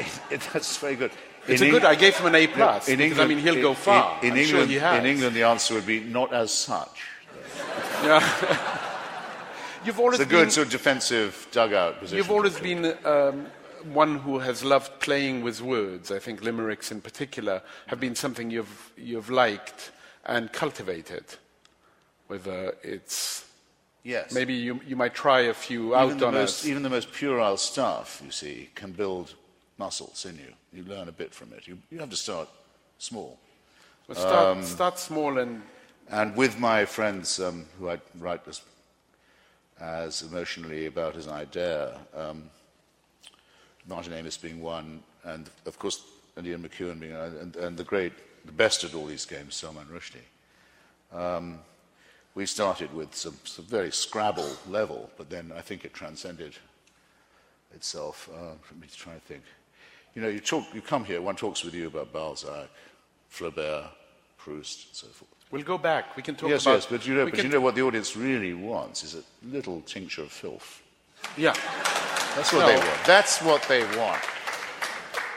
that's very good. I gave him an A+, because, England, I mean, he'll go far. In I'm England, sure he has. In England, the answer would be, not as such. Yeah. You've always it's a good sort of defensive dugout position. You've always been one who has loved playing with words. I think limericks in particular have been something you've liked and cultivated, whether it's Yes. Maybe you might try a few out on us. Even the most puerile stuff, you see, can build muscles in you. You learn a bit from it. You have to start small. Well, start small And with my friends who I write as emotionally about as I dare, Martin Amis being one, and of course Ian McEwan being and the best at all these games, Salman Rushdie. We started with some very Scrabble level, but then I think it transcended itself. Let me try to think. You know, you come here, one talks with you about Balzac, Flaubert, Proust, and so forth. we'll go back. We can talk Yes, about... yes, but you know what the audience really wants is a little tincture of filth. Yeah. That's what they want. That's what they want.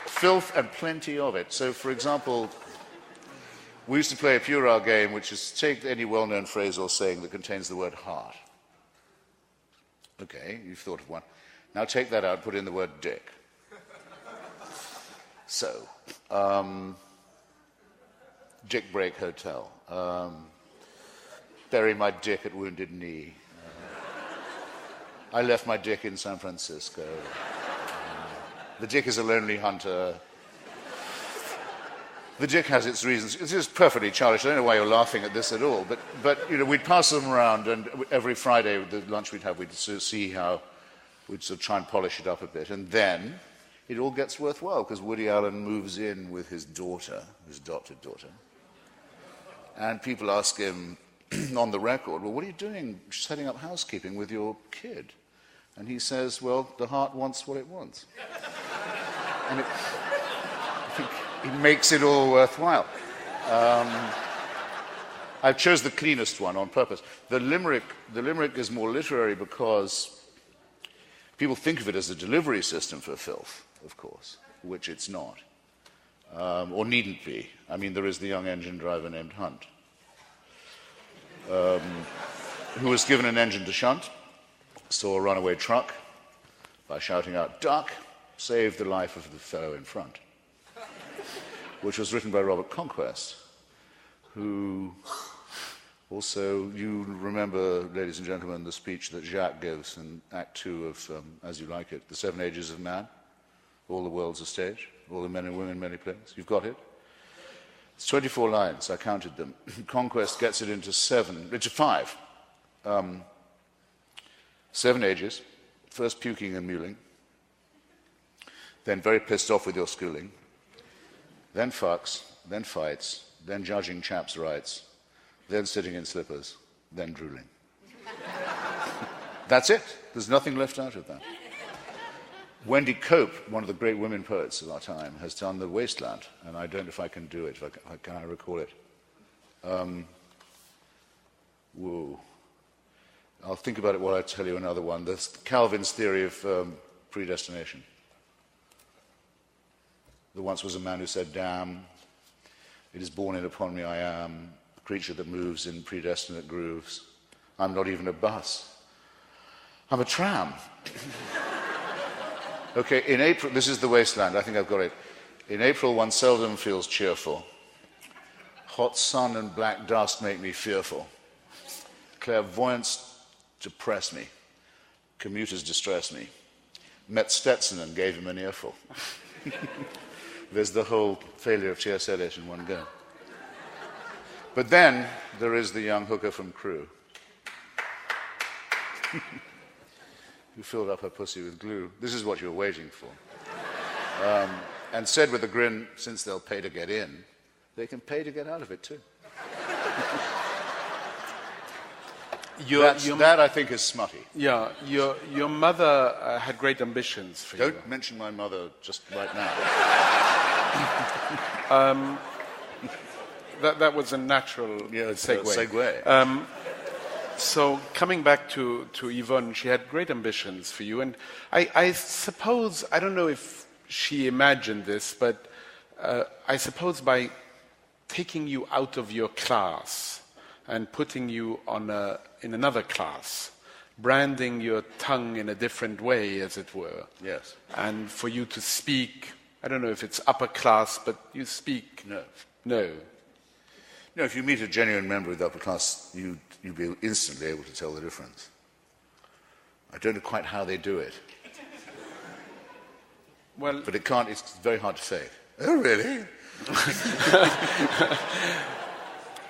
Filth and plenty of it. So, for example, we used to play a puerile game, which is take any well-known phrase or saying that contains the word heart. Okay, you've thought of one. Now take that out, put in the word dick. So, Dick Break Hotel. Bury my dick at Wounded Knee. I left my dick in San Francisco. The dick is a lonely hunter. The dick has its reasons. It's just perfectly childish. I don't know why you're laughing at this at all. But you know, we'd pass them around, and every Friday, the lunch we'd have, we'd sort of see how we'd sort of try and polish it up a bit. And then it all gets worthwhile because Woody Allen moves in with his daughter, his adopted daughter. And people ask him on the record, well, what are you doing setting up housekeeping with your kid? And he says, well, the heart wants what it wants. And I think he makes it all worthwhile. I chose the cleanest one on purpose. The limerick is more literary because people think of it as a delivery system for filth, of course, which it's not, or needn't be. I mean, there is the young engine driver named Hunt, who was given an engine to shunt, saw a runaway truck, by shouting out, "Duck!" saved the life of the fellow in front, which was written by Robert Conquest, who also, you remember, ladies and gentlemen, the speech that Jacques gives in Act 2 of As You Like It, The 7 Ages of Man, all the world's a stage, all the men and women, many plays. You've got it? It's 24 lines, I counted them. Conquest gets it into 5. 7 ages, first puking and mewling, then very pissed off with your schooling, then fucks, then fights, then judging chaps' rights, then sitting in slippers, then drooling. That's it. There's nothing left out of that. Wendy Cope, one of the great women poets of our time, has done The Wasteland, and I don't know if I can do it. Can I recall it? Whoa. I'll think about it while I tell you another one. There's Calvin's theory of predestination. There once was a man who said, "Damn, it is borne in upon me I am, a creature that moves in predestinate grooves. I'm not even a bus. I'm a tram." Okay, in April, this is The Wasteland, I think I've got it. In April, one seldom feels cheerful. Hot sun and black dust make me fearful. Clairvoyance depress me. Commuters distress me. Met Stetson and gave him an earful. There's the whole failure of T.S. Eliot in one go. But then there is the young hooker from Crewe who filled up her pussy with glue. This is what you were waiting for. And said with a grin, since they'll pay to get in, they can pay to get out of it too. That I think is smutty. Yeah, your mother had great ambitions for you. Don't mention my mother just right now. That was a natural segue. So coming back to Yvonne, she had great ambitions for you, and I suppose, I don't know if she imagined this, but I suppose by taking you out of your class and putting you in another class, branding your tongue in a different way, as it were. Yes. And for you to speak, I don't know if it's upper class, but you speak... No. No. No, if you meet a genuine member of the upper class, you'll be instantly able to tell the difference. I don't know quite how they do it. Well, But it's very hard to fake. Oh, really?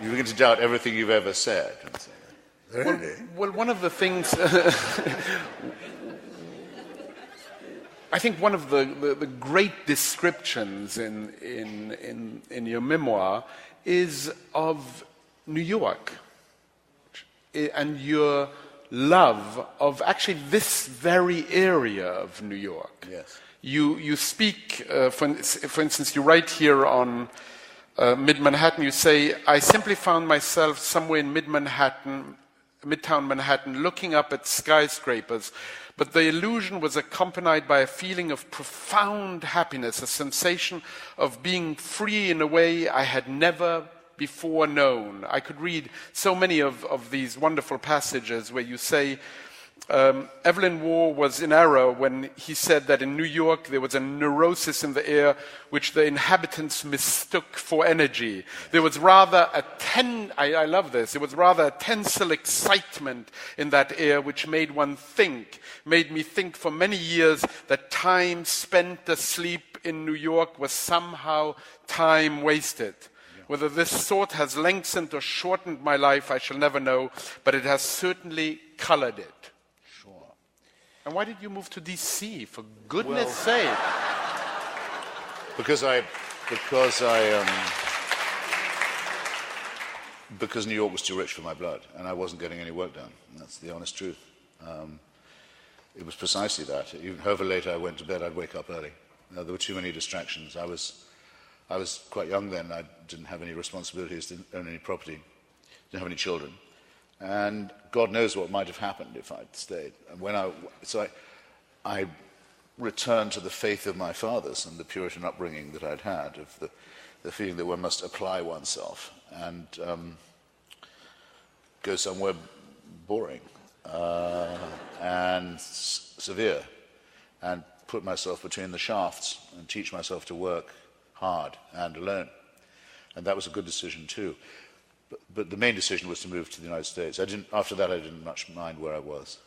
You begin to doubt everything you've ever said. Really? well, one of the things... I think one of the great descriptions in your memoir is of New York and your love of actually this very area of New York. Yes. You speak, for instance, you write here on Mid-Manhattan, you say, I simply found myself somewhere in Midtown Manhattan, looking up at skyscrapers, but the illusion was accompanied by a feeling of profound happiness, a sensation of being free in a way I had never before known. I could read so many of these wonderful passages where you say, Evelyn Waugh was in error when he said that in New York there was a neurosis in the air which the inhabitants mistook for energy. There was rather I love this, it was rather a tensile excitement in that air which made me think for many years that time spent asleep in New York was somehow time wasted. Whether this thought has lengthened or shortened my life, I shall never know, but it has certainly colored it. And why did you move to D.C., for goodness sake? Because New York was too rich for my blood, and I wasn't getting any work done. That's the honest truth. It was precisely that. Even however late I went to bed, I'd wake up early. There were too many distractions. I was quite young then. I didn't have any responsibilities, didn't own any property, didn't have any children. And God knows what might have happened if I'd stayed. And so I returned to the faith of my fathers and the Puritan upbringing that I'd had, of the feeling that one must apply oneself and go somewhere boring and severe and put myself between the shafts and teach myself to work hard and alone. And that was a good decision too. But the main decision was to move to the United States. After that, I didn't much mind where I was.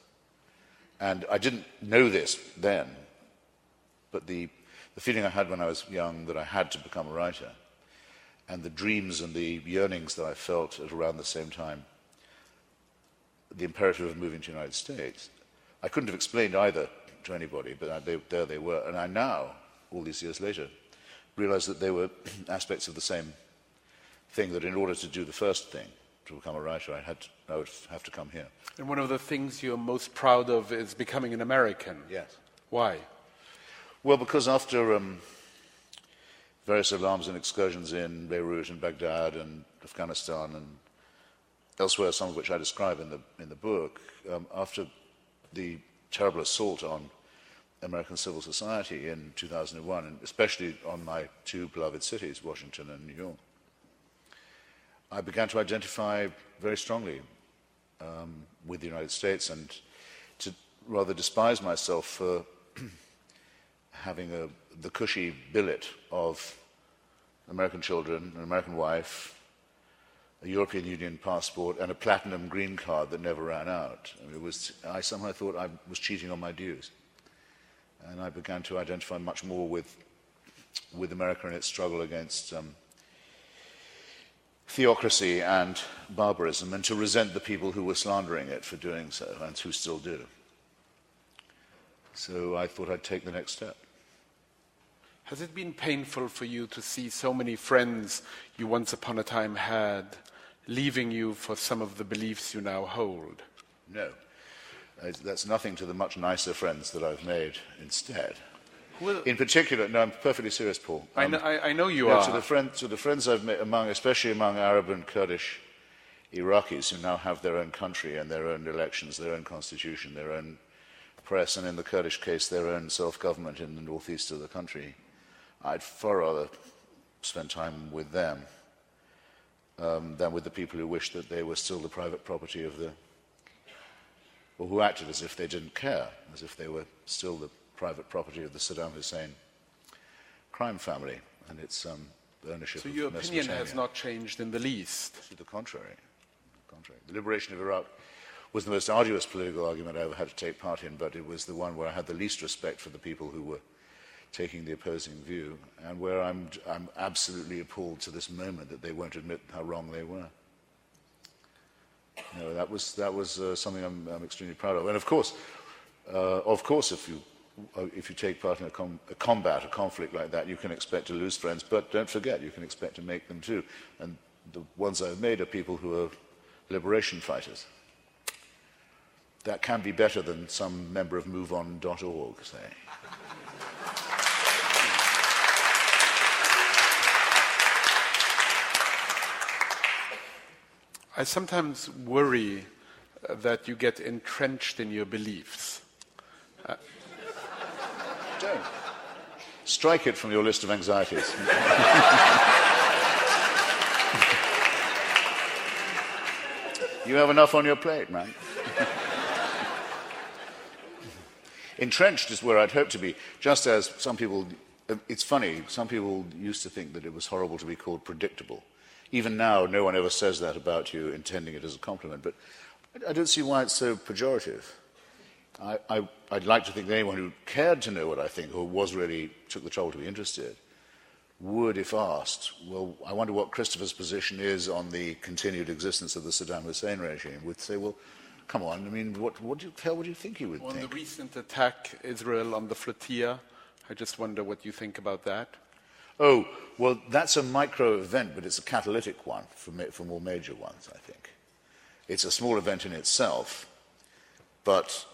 And I didn't know this then, but the feeling I had when I was young that I had to become a writer, and the dreams and the yearnings that I felt at around the same time, the imperative of moving to the United States, I couldn't have explained either to anybody, but there they were. And I now, all these years later, realize that they were aspects of the same thing, that in order to do the first thing, to become a writer, I would have to come here. And one of the things you're most proud of is becoming an American. Yes. Why? Well, because after various alarms and excursions in Beirut and Baghdad and Afghanistan and elsewhere, some of which I describe in the book, after the terrible assault on American civil society in 2001, and especially on my two beloved cities, Washington and New York, I began to identify very strongly with the United States and to rather despise myself for having the cushy billet of American children, an American wife, a European Union passport, and a platinum green card that never ran out. I somehow thought I was cheating on my dues. And I began to identify much more with America and its struggle against theocracy and barbarism, and to resent the people who were slandering it for doing so, and who still do. So I thought I'd take the next step. Has it been painful for you to see so many friends you once upon a time had leaving you for some of the beliefs you now hold? No. That's nothing to the much nicer friends that I've made instead. Well, in particular, no, I'm perfectly serious, Paul. I know you are. To the friends I've met, especially among Arab and Kurdish Iraqis who now have their own country and their own elections, their own constitution, their own press, and in the Kurdish case, their own self-government in the northeast of the country, I'd far rather spend time with them than with the people who wished that they were still the private property of or who acted as if they didn't care, as if they were still the private property of the Saddam Hussein crime family and its ownership of Mesopotamia. So your opinion has not changed in the least? To the contrary. The liberation of Iraq was the most arduous political argument I ever had to take part in, but it was the one where I had the least respect for the people who were taking the opposing view, and where I'm absolutely appalled to this moment that they won't admit how wrong they were. No, that was something I'm extremely proud of. And of course, if you take part in a conflict like that, you can expect to lose friends, but don't forget, you can expect to make them too. And the ones I've made are people who are liberation fighters. That can be better than some member of MoveOn.org, say. I sometimes worry that you get entrenched in your beliefs. Don't. Strike it from your list of anxieties. You have enough on your plate, man. Entrenched is where I'd hope to be, just as some people, it's funny, some people used to think that it was horrible to be called predictable. Even now, no one ever says that about you, intending it as a compliment, but I don't see why it's so pejorative. I'd like to think that anyone who cared to know what I think, or took the trouble to be interested, would, if asked, well, I wonder what Christopher's position is on the continued existence of the Saddam Hussein regime, would say, well, come on, I mean, what do you think he would think? On the recent attack, Israel on the flotilla, I just wonder what you think about that. Oh, well, that's a micro event, but it's a catalytic one for more major ones, I think. It's a small event in itself, but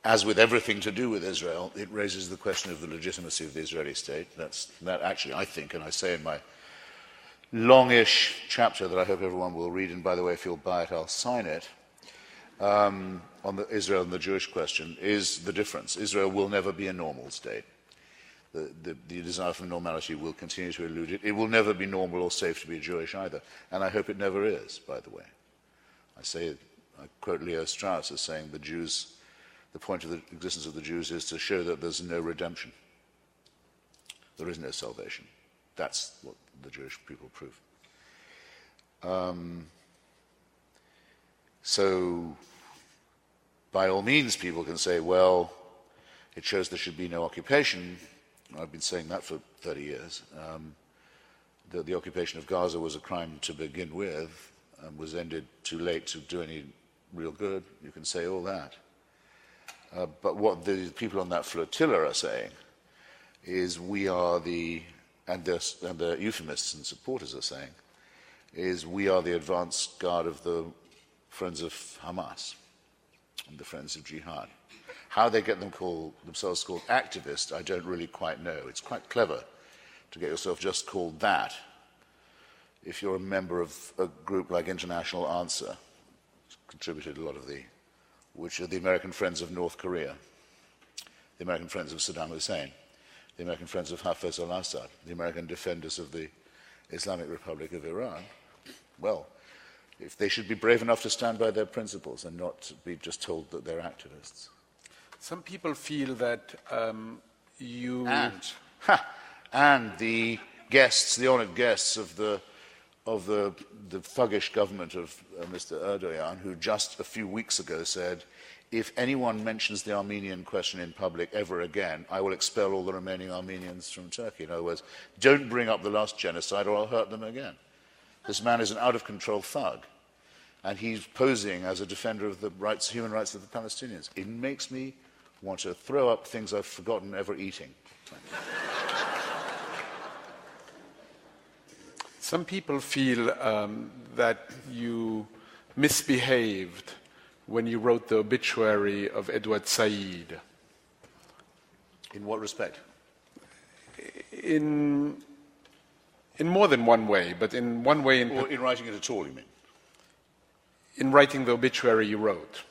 as with everything to do with Israel, it raises the question of the legitimacy of the Israeli state. That actually, I think, and I say in my longish chapter that I hope everyone will read, and by the way, if you'll buy it, I'll sign it, on Israel and the Jewish question, is the difference. Israel will never be a normal state. The desire for normality will continue to elude it. It will never be normal or safe to be Jewish either. And I hope it never is, by the way. I quote Leo Strauss as saying the point of the existence of the Jews is to show that there's no redemption. There is no salvation. That's what the Jewish people prove. So, by all means, people can say, well, it shows there should be no occupation. I've been saying that for 30 years. The occupation of Gaza was a crime to begin with, and was ended too late to do any real good. You can say all that. But what the people on that flotilla are saying is and the euphemists and supporters are saying, is we are the advance guard of the friends of Hamas and the friends of jihad. How they get themselves called activists, I don't really quite know. It's quite clever to get yourself just called that if you're a member of a group like International Answer, contributed a lot of which are the American Friends of North Korea, the American Friends of Saddam Hussein, the American Friends of Hafez al-Assad, the American Defenders of the Islamic Republic of Iran. Well, if they should be brave enough to stand by their principles and not be just told that they're activists. Some people feel that and the guests, the honoured guests of the thuggish government of Mr. Erdogan, who just a few weeks ago said, if anyone mentions the Armenian question in public ever again, I will expel all the remaining Armenians from Turkey. In other words, don't bring up the last genocide or I'll hurt them again. This man is an out-of-control thug, and he's posing as a defender of the human rights of the Palestinians. It makes me want to throw up things I've forgotten ever eating. Some people feel that you misbehaved when you wrote the obituary of Edward Said. In what respect? In more than one way, but in one way... Or in writing it at all, you mean? In writing the obituary you wrote.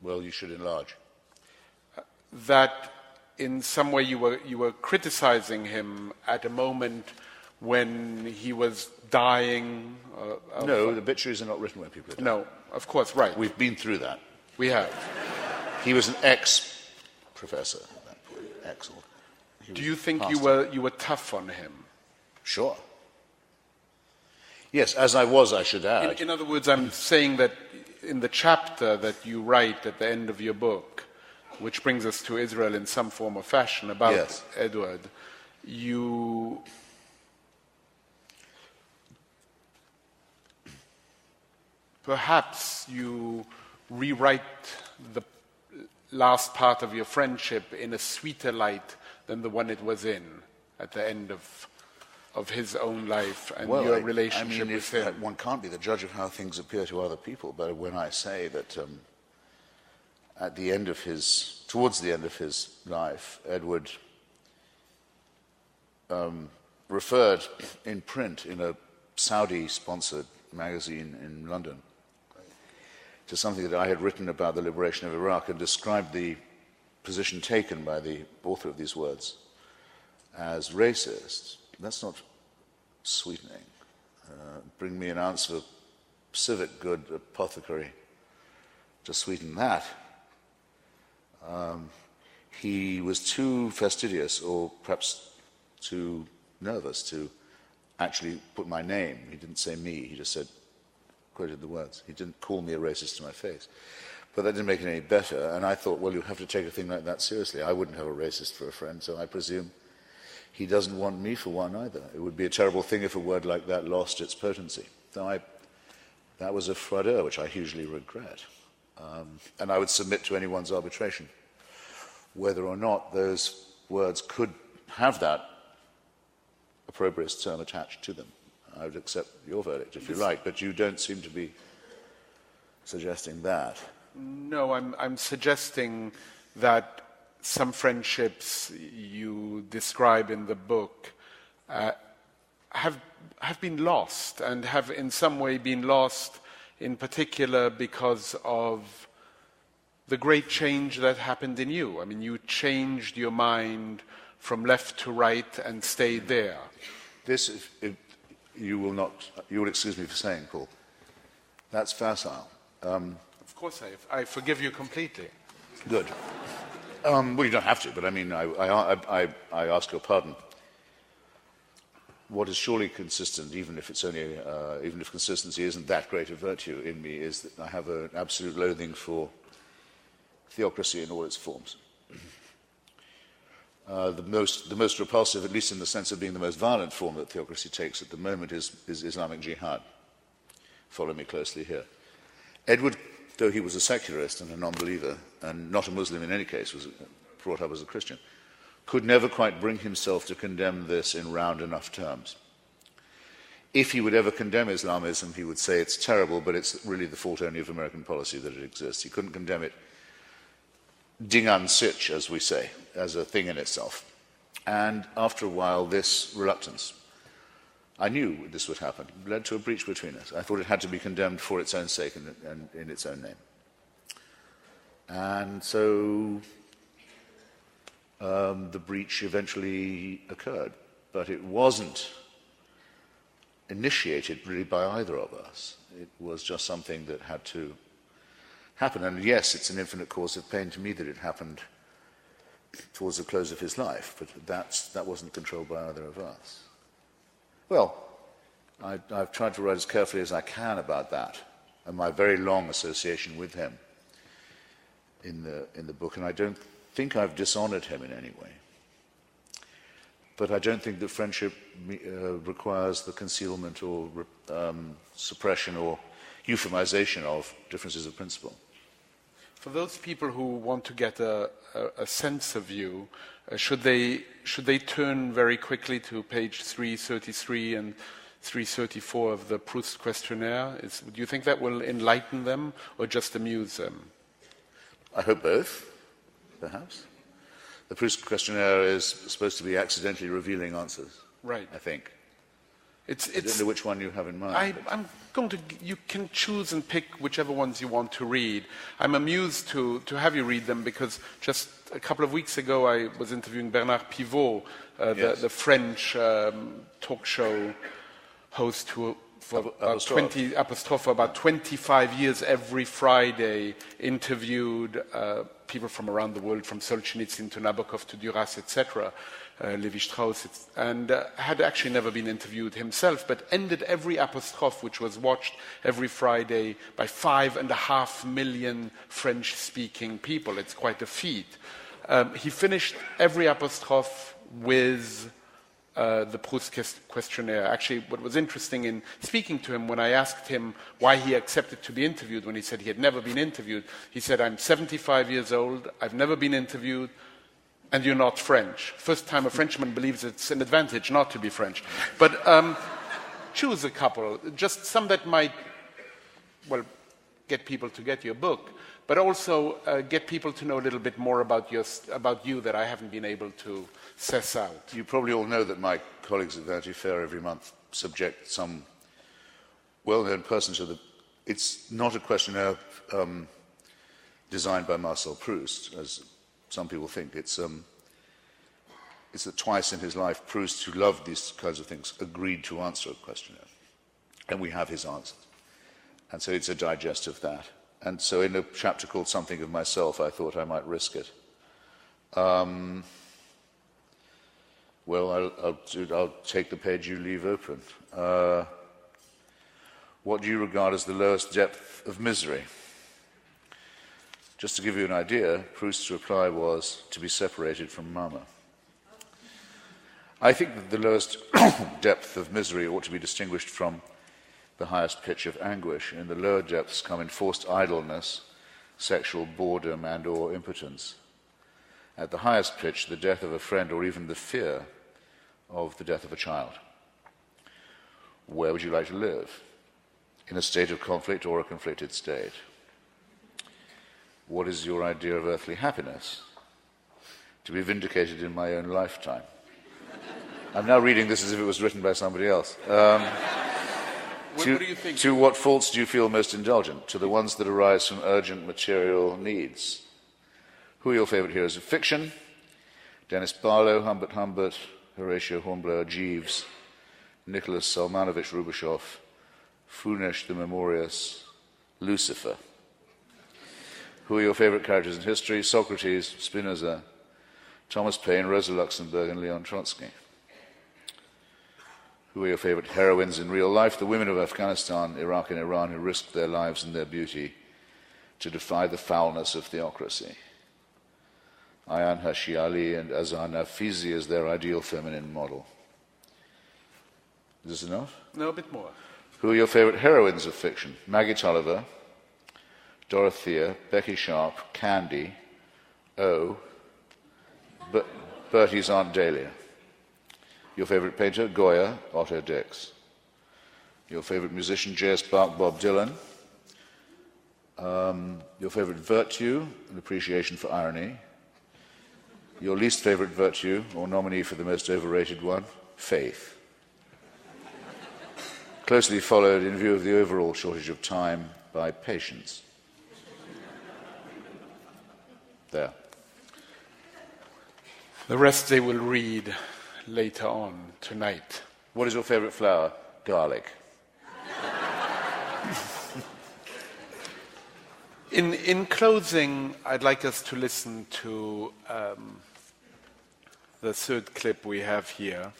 Well, you should enlarge. That in some way you were criticizing him at a moment when he was dying? No, the obituaries are not written when people are dying. No, of course, right. We've been through that. We have. He was an ex-professor at that point. Excellent. Do you think you were tough on him? Sure. Yes, as I was, I should add. In other words, I'm saying that in the chapter that you write at the end of your book, which brings us to Israel in some form or fashion, about Yes. Edward, you perhaps you rewrite the last part of your friendship in a sweeter light than the one it was in at the end of his own life and your relationship with him. One can't be the judge of how things appear to other people, but when I say that towards the end of his life, Edward referred in print in a Saudi-sponsored magazine in London to something that I had written about the liberation of Iraq and described the position taken by the author of these words as racist. That's not sweetening. Bring me an ounce of civet good apothecary to sweeten that. He was too fastidious, or perhaps too nervous, to actually put my name. He didn't say me, he just said, quoted the words. He didn't call me a racist to my face. But that didn't make it any better, and I thought, well, you have to take a thing like that seriously. I wouldn't have a racist for a friend, so I presume he doesn't want me for one either. It would be a terrible thing if a word like that lost its potency. So that was a froideur, which I hugely regret. And I would submit to anyone's arbitration whether or not those words could have that appropriate term attached to them. I would accept your verdict if you like, but you don't seem to be suggesting that. No, I'm suggesting that some friendships you describe in the book have been lost, and have in some way been lost in particular because of the great change that happened in you. I mean, you changed your mind from left to right and stayed there. This, you will excuse me for saying, Paul, that's facile. Of course, I forgive you completely. Good. Well, you don't have to, but I mean, I ask your pardon. What is surely consistent, even if consistency isn't that great a virtue in me, is that I have an absolute loathing for theocracy in all its forms. The most repulsive, at least in the sense of being the most violent form that theocracy takes at the moment, is Islamic jihad. Follow me closely here. Edward, though he was a secularist and a non-believer, and not a Muslim in any case, was brought up as a Christian, could never quite bring himself to condemn this in round enough terms. If he would ever condemn Islamism, he would say it's terrible, but it's really the fault only of American policy that it exists. He couldn't condemn it ding an sich, as we say, as a thing in itself. And after a while, this reluctance, I knew this would happen, led to a breach between us. I thought it had to be condemned for its own sake and in its own name. And so the breach eventually occurred, but it wasn't initiated really by either of us. It was just something that had to happen. And yes, it's an infinite cause of pain to me that it happened towards the close of his life, but that wasn't controlled by either of us. Well, I've tried to write as carefully as I can about that and my very long association with him in the book, and I don't think I've dishonored him in any way. But I don't think that friendship requires the concealment or suppression or euphemization of differences of principle. For those people who want to get a sense of you, should they turn very quickly to page 333 and 334 of the Proust questionnaire? Do you think that will enlighten them or just amuse them? I hope both, perhaps. The Proust questionnaire is supposed to be accidentally revealing answers. Right. I think. I don't know which one you have in mind. You can choose and pick whichever ones you want to read. I'm amused to have you read them because just a couple of weeks ago I was interviewing Bernard Pivot, Yes. the French talk show host who for about 25 years every Friday interviewed people from around the world, from Solzhenitsyn to Nabokov to Duras, etc. Lévi-Strauss, and had actually never been interviewed himself, but ended every apostrophe, which was watched every Friday by 5.5 million French-speaking people. It's quite a feat. He finished every apostrophe with the Proust questionnaire. Actually, what was interesting in speaking to him, when I asked him why he accepted to be interviewed, when he said he had never been interviewed, he said, "I'm 75 years old, I've never been interviewed, and you're not French." First time a Frenchman believes it's an advantage not to be French. But choose a couple, just some that might, well, get people to get your book, but also get people to know a little bit more about you that I haven't been able to suss out. You probably all know that my colleagues at Vanity Fair every month subject some well-known person to the... It's not a questionnaire designed by Marcel Proust, as some people think. It's that twice in his life, Proust, who loved these kinds of things, agreed to answer a questionnaire. And we have his answers. And so it's a digest of that. And so in a chapter called Something of Myself, I thought I might risk it. Well, I'll take the page you leave open. What do you regard as the lowest depth of misery? Just to give you an idea, Proust's reply was, to be separated from Mama. I think that the lowest depth of misery ought to be distinguished from the highest pitch of anguish. In the lower depths come enforced idleness, sexual boredom and or impotence. At the highest pitch, the death of a friend or even the fear of the death of a child. Where would you like to live? In a state of conflict or a conflicted state? What is your idea of earthly happiness? To be vindicated in my own lifetime. I'm now reading this as if it was written by somebody else. What do you think? To what faults do you feel most indulgent? To the ones that arise from urgent material needs. Who are your favourite heroes of fiction? Dennis Barlow, Humbert Humbert, Horatio Hornblower Jeeves, Nicholas Salmanovich Rubashov, Funesh the Memorious, Lucifer. Who are your favourite characters in history? Socrates, Spinoza, Thomas Paine, Rosa Luxemburg, and Leon Trotsky. Who are your favourite heroines in real life? The women of Afghanistan, Iraq, and Iran who risked their lives and their beauty to defy the foulness of theocracy. Ayan Hashi Ali and Azhar Nafizi as their ideal feminine model. Is this enough? No, a bit more. Who are your favourite heroines of fiction? Maggie Tulliver, Dorothea, Becky Sharp, Candy, Bertie's Aunt Dahlia. Your favourite painter? Goya, Otto Dix. Your favourite musician? J.S. Bach, Bob Dylan. Your favourite virtue? An appreciation for irony. Your least favourite virtue, or nominee for the most overrated one? Faith. Closely followed, in view of the overall shortage of time, by patience. There. The rest they will read later on tonight. What is your favourite flower? Garlic. In closing, I'd like us to listen to the third clip we have here,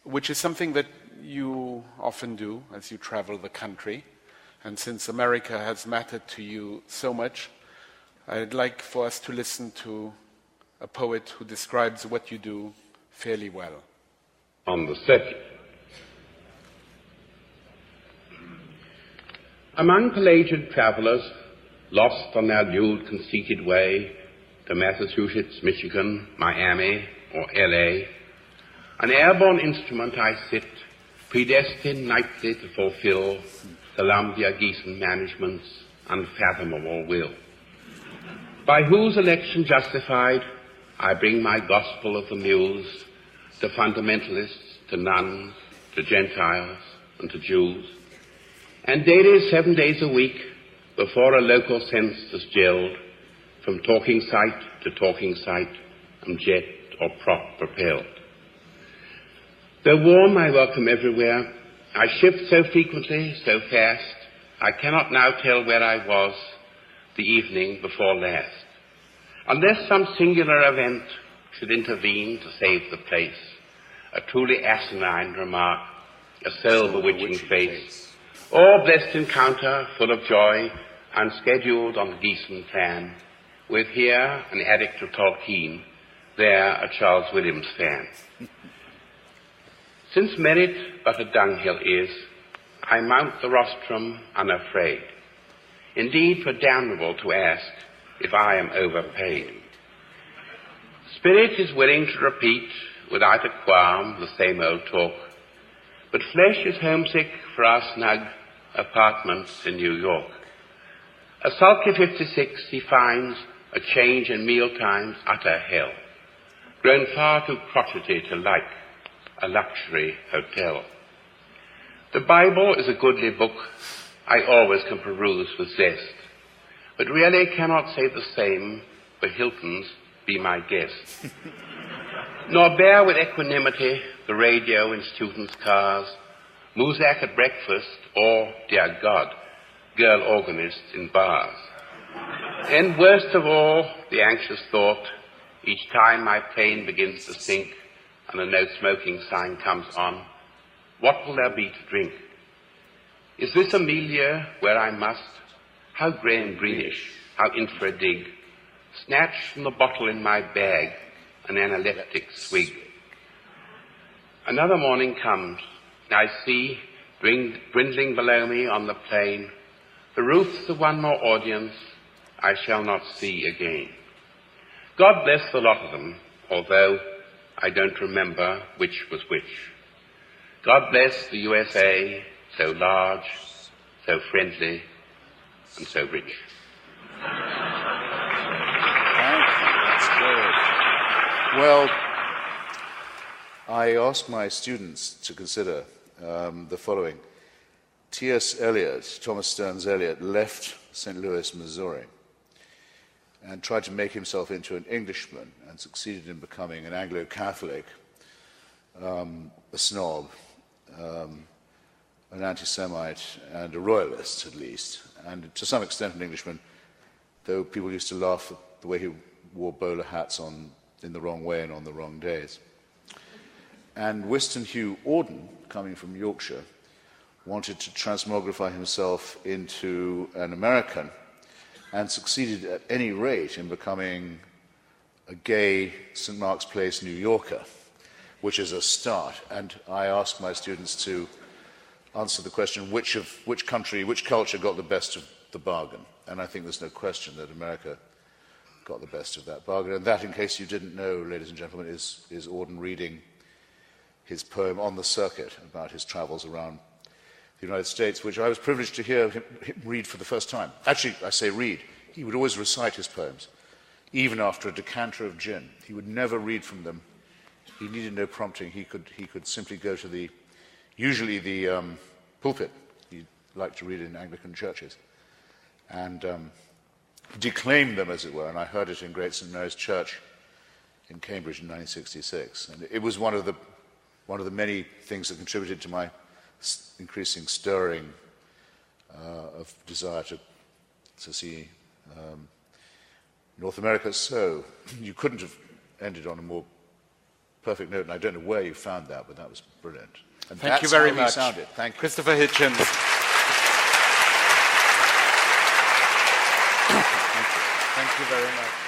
which is something that you often do as you travel the country. And since America has mattered to you so much, I'd like for us to listen to a poet who describes what you do fairly well. On the circuit. Among Pelagian travelers, lost on their lewd, conceited way to Massachusetts, Michigan, Miami, or L.A., an airborne instrument I sit, predestined nightly to fulfill Columbia Geeson Management's unfathomable will, by whose election justified, I bring my gospel of the muse to fundamentalists, to nuns, to Gentiles, and to Jews, and daily 7 days a week, before a local census gelled, from talking site to talking site, and jet or prop propelled. Though warm, I welcome everywhere. I shift so frequently, so fast, I cannot now tell where I was the evening before last, unless some singular event should intervene to save the place. A truly asinine remark, a soul-bewitching face. Or blessed encounter, full of joy, unscheduled on the Gießen plan, with here an addict of Tolkien, there a Charles Williams fan. Since merit but a dunghill is, I mount the rostrum unafraid. Indeed, 'twere damnable to ask if I am overpaid. Spirit is willing to repeat, without a qualm, the same old talk, but flesh is homesick for our snug apartments in New York. A sulky 56 he finds a change in meal times utter hell, grown far too crotchety to like a luxury hotel. The Bible is a goodly book I always can peruse with zest, but really cannot say the same for Hilton's Be My Guest. Nor bear with equanimity the radio in students' cars, Muzak at breakfast, or, dear God, girl organists in bars. And worst of all, the anxious thought, each time my plane begins to sink and a no smoking sign comes on, what will there be to drink? Is this a milieu where I must, how grey and greenish, how infra dig, snatch from the bottle in my bag an analeptic swig? Another morning comes, I see, dwindling below me on the plain, the roofs of one more audience I shall not see again. God bless the lot of them, although I don't remember which was which. God bless the USA, so large, so friendly, and so rich. That's good. Well, I asked my students to consider the following. T.S. Eliot, Thomas Stearns Eliot, left St. Louis, Missouri, and tried to make himself into an Englishman and succeeded in becoming an Anglo-Catholic, a snob, an anti-Semite, and a royalist, at least, and to some extent an Englishman, though people used to laugh at the way he wore bowler hats in the wrong way and on the wrong days. And Wystan Hugh Auden, coming from Yorkshire, wanted to transmogrify himself into an American and succeeded at any rate in becoming a gay St. Mark's Place New Yorker, which is a start. And I asked my students to answer the question, which country, which culture got the best of the bargain? And I think there's no question that America got the best of that bargain. And that, in case you didn't know, ladies and gentlemen, is Auden reading his poem On the Circuit about his travels around the United States, which I was privileged to hear him read for the first time. Actually, I say read. He would always recite his poems, even after a decanter of gin. He would never read from them. He needed no prompting. He could simply go to usually the pulpit. He liked to read in Anglican churches, and declaim them, as it were. And I heard it in Great St. Mary's Church in Cambridge in 1966. And it was one of the many things that contributed to my increasing stirring of desire to see North America. So you couldn't have ended on a more perfect note, and I don't know where you found that, but that was brilliant. And thank you very much. Thank you. Christopher Hitchens. Thank you very much.